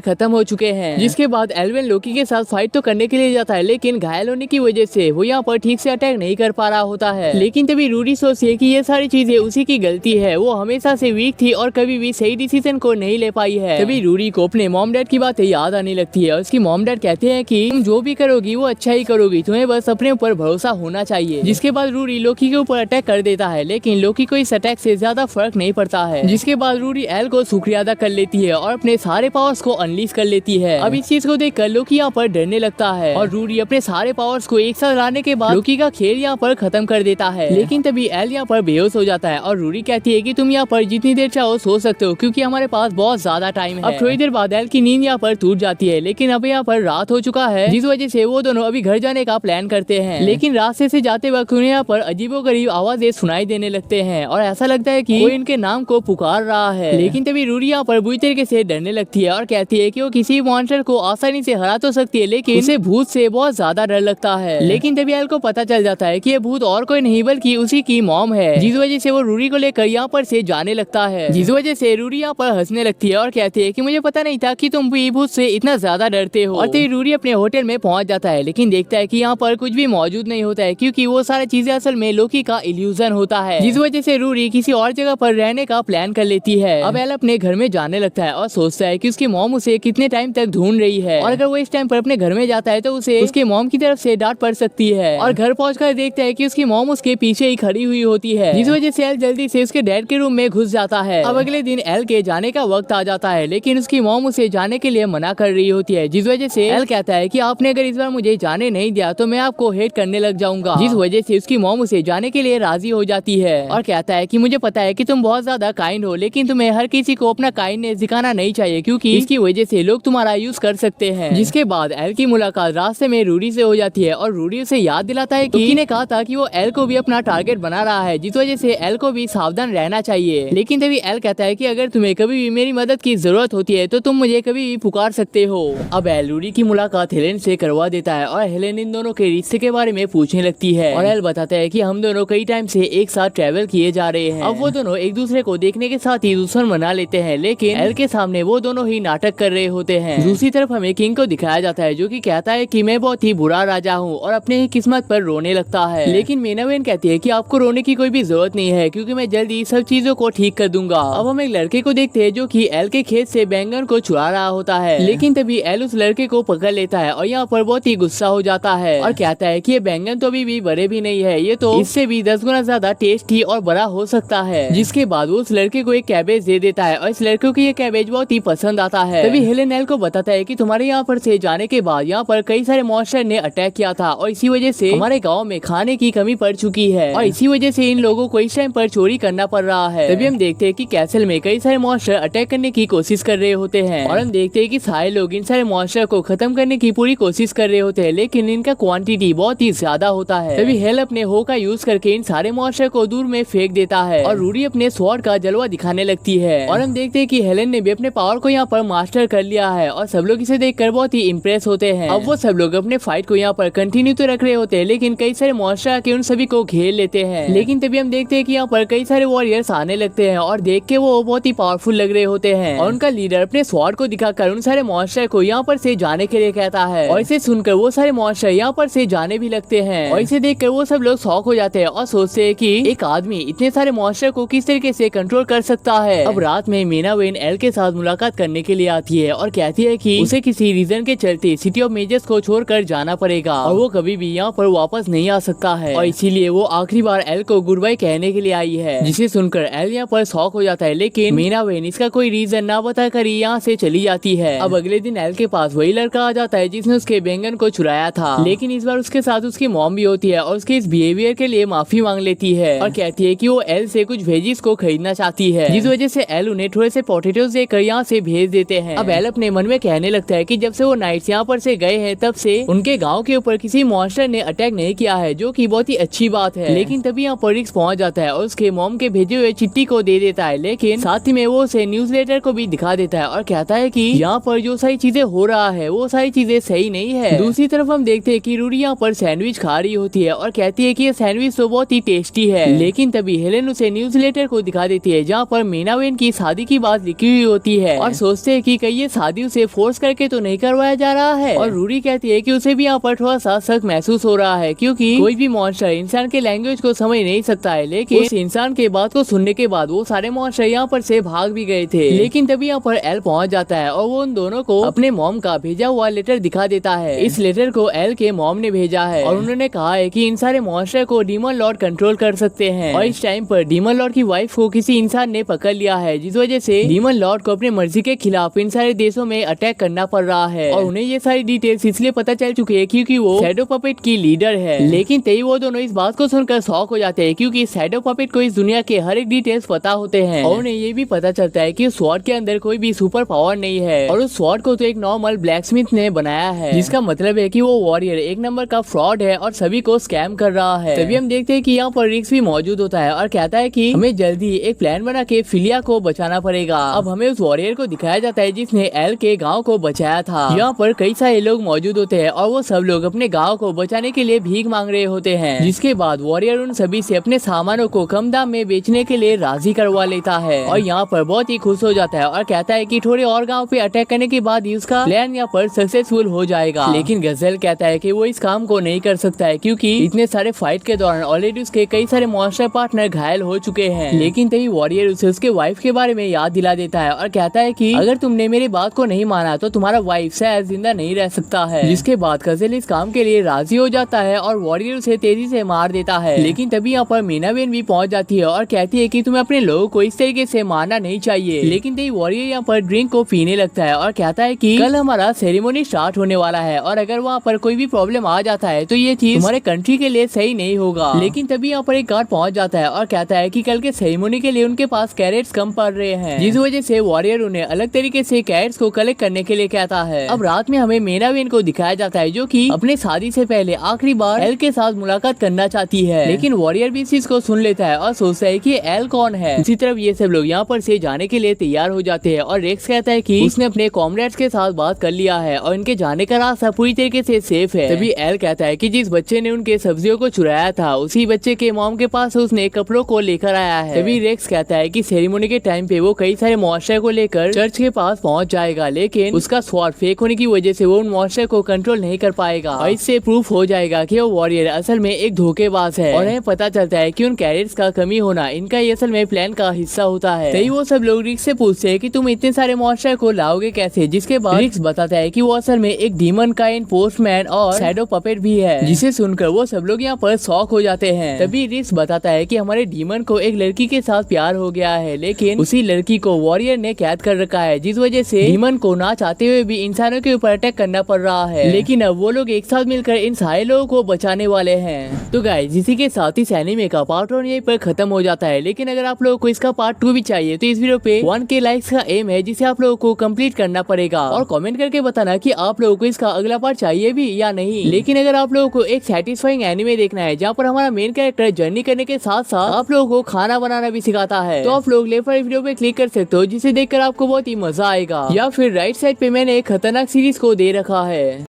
खत्म हो चुके हैं। जिसके बाद एल्विन लोकी के साथ फाइट तो करने के लिए जाता है, लेकिन घायल होने की वजह से वो यहाँ पर ठीक से अटैक नहीं कर पा रहा होता है। लेकिन तभी रूडी सोचती है कि ये सारी चीजें उसी की गलती है, वो हमेशा से वीक थी और कभी भी सही डिसीजन को नहीं ले पाई है। तभी रूडी को अपने मॉम डैड की बातें याद आने लगती है और उसकी मॉम डैड कहते हैं कि तुम जो भी करोगी वो अच्छा ही करोगी, तुम्हें बस अपने ऊपर भरोसा होना चाहिए। जिसके बाद रूडी लोकी के ऊपर अटैक कर देता है, लेकिन लोकी को इस अटैक से ज्यादा फर्क नहीं पड़ता है। जिसके बाद रूडी एल को शुक्रिया अदा कर लेती है और अपने सारे पावर्स को अनलीज कर लेती है। अब इस चीज को देखकर लोकी यहाँ पर डरने लगता है और रूडी अपने सारे पावर्स को एक साथ लाने के बाद लोकी का खेल यहाँ पर खत्म कर देता है। लेकिन तभी एल यहाँ पर बेहोश हो जाता है और रूडी कहती है कि तुम यहाँ पर जितनी देर चाहो सो सकते हो क्योंकि हमारे पास बहुत ज्यादा टाइम है। अब थोड़ी देर बाद एल की नींद यहाँ पर टूट जाती है, लेकिन अब यहाँ पर रात हो चुका है, जिस वजह से वो दोनों अभी घर जाने का प्लान करते हैं। लेकिन रास्ते से जाते वक्त उन्हें यहाँ पर अजीबोगरीब आवाजें सुनाई देने लगते हैं और ऐसा लगता है कि कोई इनके नाम को पुकार रहा है। लेकिन तभी रूडी यहाँ पर बुरी तरीके से डरने लगती है और कहती है कि वो किसी मॉन्स्टर को आसानी से हरा तो सकती है, लेकिन उसे भूत से बहुत ज्यादा डर लगता है। लेकिन तभी एल को पता चल जाता है कि ये भूत और कोई नहीं बल्कि उसी की मॉम है, जिस वजह से वो रूडी को लेकर यहाँ पर से जाने लगता है। जिस वजह से रूडी यहाँ पर हंसने लगती है और कहती है कि मुझे पता नहीं था कि तुम भी भूत से इतना ज्यादा डरते हो। और तभी रूडी अपने होटल में पहुंच जाता है, लेकिन देखता है कि यहाँ पर कुछ भी मौजूद नहीं होता है क्योंकि वो सारी चीजें असल में लोकी का इल्यूजन होता है। जिस वजह से रूडी किसी और जगह पर रहने का प्लान कर लेती है। अब एल अपने घर में जाने लगता है और सोचता है कि उसकी मॉम उसे कितने टाइम तक ढूंढ रही है और अगर वो इस टाइम पर अपने घर में जाता है तो उसे उसके मॉम की तरफ से डांट पड़ सकती है। और घर पहुंचकर देखता है कि उसकी मॉम उसके पीछे ही खड़ी हुई होती है, जिस वजह से एल जल्दी से उसके डैड के रूम में घुस जाता है। अब अगले दिन एल के जाने का वक्त आ जाता है, लेकिन उसकी मॉम उसे जाने के लिए मना कर रही होती है, जिस वजह से एल कहता है कि आपने अगर इस बार मुझे जाने नहीं दिया तो मैं आपको हेट करने लग जाऊंगा। जिस वजह से उसकी मॉम उसे जाने के लिए राजी हो जाती है और कहता है कि मुझे पता है कि तुम बहुत ज्यादा काइंड हो, लेकिन तुम्हें हर किसी को अपना काइंडनेस दिखाना नहीं चाहिए क्योंकि इसकी वजह से लोग तुम्हारा यूज कर सकते हैं। जिसके बाद एल की मुलाकात रास्ते में रूडी से हो जाती है और रूडी उसे याद दिलाता है कि ने कहा था कि वो एल को भी अपना टारगेट बना रहा है, जिस वजह से एल को भी सावधान रहना चाहिए। लेकिन तभी एल कहता है कि अगर तुम्हें कभी भी मेरी मदद की जरूरत होती है तो तुम मुझे कभी भी पुकार सकते हो। अब एल रूडी की मुलाकात हेलेन से करवा देता है और हेलेन इन दोनों के रिश्ते के बारे में पूछने लगती है और एल बताता है कि हम दोनों कई टाइम से एक साथ ट्रैवल किए जा रहे हैं। अब वो दोनों एक दूसरे को देखने के साथ ही दुश्मन बना लेते हैं, लेकिन एल के सामने वो दोनों ही नाटक कर रहे होते हैं। दूसरी तरफ हमें किंग को दिखाया जाता है जो कि कहता है कि मैं बहुत ही बुरा राजा हूँ और अपने ही किस्मत पर रोने लगता है। लेकिन मेनावेन कहती है कि आपको रोने की कोई भी जरूरत नहीं है क्योंकि मैं जल्दी सब चीजों को ठीक कर दूंगा। अब हम एक लड़के को देखते हैं जो कि एल के खेत से बैंगन को चुरा रहा होता है, लेकिन तभी एल उस लड़के को पकड़ लेता है और यहाँ पर बहुत ही गुस्सा हो जाता है और कहता है कि ये बैंगन तो अभी भी बड़े भी नहीं है, ये तो इससे भी 10 गुना ज्यादा टेस्टी और बड़ा हो सकता है। जिसके बाद वो उस लड़के को एक कैबेज दे देता है और इस लड़के को ये कैबेज बहुत ही पसंद आता है। तभी हेलेन एल को बताता है कि तुम्हारे यहाँ पर से जाने के बाद यहाँ पर कई सारे मॉन्स्टर ने अटैक किया था और इसी वजह से हमारे गाँव में खाने की कमी पड़ चुकी है और इसी वजह से इन लोगों को इस टाइम पर चोरी करना पड़ रहा है। तभी हम देखते हैं कि कैसल में कई सारे मॉन्स्टर अटैक करने की कोशिश कर रहे होते हैं और हम देखते हैं कि सारे लोग इन सारे मॉन्स्टर को खत्म करने की पूरी कोशिश कर रहे होते हैं, लेकिन इनका क्वांटिटी बहुत ही ज्यादा होता है। तभी हेल अपने हो का यूज करके इन सारे मॉन्स्टर को दूर में फेंक देता है और रूडी अपने स्वॉर्ड का जलवा दिखाने लगती है और हम देखते हैं कि हेलेन ने भी अपने पावर को यहाँ पर मास्टर कर लिया है और सब लोग इसे देखकर बहुत ही इम्प्रेस होते हैं। अब वो सब लोग अपने फाइट को यहाँ पर कंटिन्यू तो रख रहे होते हैं, लेकिन कई सारे मॉन्स्टर आके उन सभी को घेर लेते हैं। लेकिन तभी हम देखते हैं कि यहाँ पर कई सारे वॉरियर्स आने लगते हैं और देख के वो बहुत ही पावरफुल लग रहे होते हैं और उनका लीडर अपने स्वॉर्ड को दिखाकर उन सारे मॉन्स्टर को यहाँ पर से जाने के लिए कहता है और इसे सुनकर वो सारे मॉन्स्टर यहाँ पर से जाने भी लगते हैं और इसे देखकर वो सब लोग शॉक हो जाते हैं और सोचते हैं कि एक आदमी इतने सारे मॉन्स्टर को किस तरीके से कंट्रोल कर सकता है। अब रात में मेनावेन एल के साथ मुलाकात करने के लिए आती है और कहती है कि उसे किसी रीजन के चलते सिटी ऑफ मेजर्स को छोड़कर जाना पड़ेगा और वो कभी भी यहाँ पर वापस नहीं आ सकता है और इसीलिए वो आखिरी बार एल को गुड बाय कहने के लिए आई है, जिसे सुनकर एल यहाँ पर शॉक हो जाता है, लेकिन मेनावेन इसका कोई रीजन ना बताकर यहाँ से चली जाती है। अब अगले दिन एल के पास वही लड़का आ जाता है जिसने उसके बैंगन को चुराया था, लेकिन इस बार उसके साथ उसकी मॉम भी होती है और उसके इस बिहेवियर के लिए माफी मांग लेती है और कहती है कि वो एल से कुछ वेजीज को खरीदना चाहती है, जिस वजह से एल उन्हें थोड़े से पोटैटोज देकर यहाँ से भेज देते हैं। अब एल अपने मन में कहने लगता है कि जब से वो नाइट्स यहाँ पर से गए हैं तब से उनके गाँव के ऊपर किसी मॉन्स्टर ने अटैक नहीं किया है, जो की बहुत ही अच्छी बात है। लेकिन तभी यहाँ पर रिक्स पहुँच जाता है और उसके मॉम के भेजे हुए चिट्ठी को दे देता है, लेकिन साथ ही में वो उसे न्यूज़लेटर को भी दिखा देता है और कहता है कि यहाँ पर जो सारी चीजें हो रहा है वो सारी चीजें सही नहीं है। दूसरी तरफ हम देखते हैं कि रूडी यहाँ पर सैंडविच खा रही होती है और कहती है कि ये सैंडविच तो बहुत ही टेस्टी है। लेकिन तभी हेलेन उसे न्यूज लेटर को दिखा देती है जहाँ पर मीना वेन की शादी की बात लिखी हुई होती है और सोचते हैं कि कहीं ये शादी उसे फोर्स करके तो नहीं करवाया जा रहा है। और रूडी कहती है कि उसे भी यहाँ पर थोड़ा सा शक महसूस हो रहा है क्योंकि कोई भी मॉन्स्टर इंसान के लैंग्वेज को समझ नहीं सकता है। लेकिन उस इंसान के बात को सुनने के बाद वो सारे मॉन्स्टर यहाँ पर से भाग भी गए थे। लेकिन तभी यहाँ पर एल पहुँच जाता है और वो उन दोनों को अपने मॉम का भेजा हुआ लेटर दिखा देता है। इस लेटर को एल के मॉम ने भेजा है और उन्होंने कहा है कि इन सारे मॉन्स्टर को डीमन लॉर्ड कंट्रोल कर सकते हैं और इस टाइम पर डीमन लॉर्ड की वाइफ को किसी इंसान ने पकड़ लिया है जिस वजह से डीमन लॉर्ड को अपनी मर्जी के खिलाफ इन सारे देशों में अटैक करना पड़ रहा है। और उन्हें ये सारी डिटेल्स इसलिए पता चल चुकी है क्योंकि वो शैडो पपेट की लीडर है। लेकिन तभी वो दोनों इस बात को सुनकर शॉक हो जाते हैं क्योंकि शैडो पपेट को इस दुनिया के हर एक डिटेल्स पता होते हैं और उन्हें ये भी पता चलता है कि उस स्वॉर्ड के अंदर कोई भी सुपर पावर नहीं है और उस स्वॉर्ड को तो एक नॉर्मल ब्लैकस्मिथ ने बनाया है जिसका मतलब है कि वो वॉरियर एक नंबर का फ्रॉड है और सभी को स्कैम कर रहा है। तभी हम देखते हैं कि यहाँ पर रिक्स भी मौजूद होता है और कहता है कि हमें जल्दी एक प्लान बना के फिलिया को बचाना पड़ेगा। अब हमें उस वॉरियर को दिखाया जाता है जिसने एल के गाँव को बचाया था। यहाँ पर कई सारे लोग मौजूद होते हैं और वो सब लोग अपने गाँव को बचाने के लिए भीख मांग रहे होते हैं जिसके बाद वॉरियर उन सभी से अपने सामानों को कम दाम में बेचने के लिए राजी करवा लेता है और यहाँ पर बहुत ही खुश हो जाता है और कहता है कि थोड़े और गाँव पे अटैक करने के बाद ही उसका प्लान यहाँ पर सक्सेसफुल हो जाएगा। लेकिन गजल कहता है कि वो इस काम को नहीं कर सकता है क्योंकि इतने सारे फाइट के दौरान ऑलरेडी उसके कई सारे मॉन्स्टर पार्टनर घायल हो चुके हैं। लेकिन तभी वॉरियर उसे उसके वाइफ के बारे में याद दिला देता है और कहता है कि अगर तुमने मेरी बात को नहीं माना तो तुम्हारा वाइफ शायद जिंदा नहीं रह सकता है। जिसके बाद गजल इस काम के लिए राजी हो जाता है और वॉरियर उसे तेजी से मार देता है। लेकिन तभी यहाँ पर मीना बेन भी पहुंच जाती है और कहती है कि तुम्हें अपने लोगों को इस तरीके से मारना नहीं चाहिए। लेकिन तभी वॉरियर यहाँ पर ड्रिंक को पीने लगता है और कहता है कि कल हमारा सेरेमनी स्टार्ट होने वाला है और अगर वहाँ पर कोई भी प्रॉब्लम आ जाता है तो ये चीज हमारे कंट्री के लिए सही नहीं होगा। लेकिन तभी यहाँ पर एक गार्ड पहुंच जाता है और कहता है कि कल के सेरेमनी के लिए उनके पास कैरेट्स कम पड़ रहे हैं जिस वजह से वॉरियर उन्हें अलग तरीके से कैरेट्स को कलेक्ट करने के लिए कहता है। अब रात में हमें मीना बेन को दिखाया जाता है जो कि अपने शादी से पहले आखिरी बार एल के साथ मुलाकात करना चाहती है। लेकिन वॉरियर भी इस चीज को सुन लेता है और सोचता है कि एल कौन है। इसी तरफ ये सब लोग यहाँ पर से जाने के लिए तैयार हो जाते हैं और रेक्स कहता है कि उसने अपने कॉमरेड्स के साथ बात कर लिया है और इनके जाने का रास्ता पूरी तरीके से सेफ है। तभी एल कहता है कि जिस बच्चे ने उनके सब्जियों को चुराया था उसी बच्चे के मॉम के पास उसने कपड़ों को लेकर आया है। तभी रेक्स कहता है कि सेरेमनी के टाइम पे वो कई सारे मॉन्स्टर को लेकर चर्च के पास पहुंच जाएगा लेकिन उसका स्वॉर्ड फेक होने की वजह से वो उन मॉन्स्टर को कंट्रोल नहीं कर पाएगा और इससे प्रूफ हो जाएगा कि वो वॉरियर असल में एक धोखेबाज है और हमें पता चलता है कि उन कैरेट्स का कमी होना इनका ये असल में प्लान का हिस्सा होता है। तभी वो सब लोग रिक्स से पूछते हैं कि तुम इतने सारे मॉन्स्टर को लाओगे कैसे, जिसके बाद रिक्स बताता है कि वो असल में एक डीमन काइंड पोस्टमैन और शैडो पपेट भी है जिसे सुनकर वो सब लोग यहाँ पर शॉक हो जाते हैं। तभी रिक्स बताता है कि हमारे डीमन को एक लड़की के साथ प्यार हो गया है लेकिन उसी लड़की को वॉरियर ने कैद कर रखा है जिस वजह से डीमन को ना चाहते हुए भी इंसानों के ऊपर अटैक करना पड़ रहा है। लेकिन अब वो लोग एक साथ मिलकर इन सारे लोगों को बचाने वाले हैं। तो गाइस इसी के साथ इस एनीमे का पार्ट 1 यहीं पर खत्म हो जाता है। लेकिन अगर आप लोगों को इसका पार्ट 2 भी चाहिए तो इस वीडियो पे 1K लाइक्स का एम है जिसे आप लोगों को कंप्लीट करना पड़ेगा और कमेंट करके बताना कि आप लोगों को इसका अगला पार्ट चाहिए भी या नहीं। लेकिन अगर आप लोगों को एक सेटिस्फाइंग एनीमे देखना है जहाँ पर हमारा मेन कैरेक्टर जर्नी करने के साथ साथ आप लोगों को खाना बनाना भी सिखाता है तो आप लोग लेफ्ट वीडियो पे क्लिक कर सकते हो जिसे देखकर आपको बहुत ही मजा आएगा। या फिर राइट साइड पे मैंने एक खतरनाक सीरीज को दे रखा है।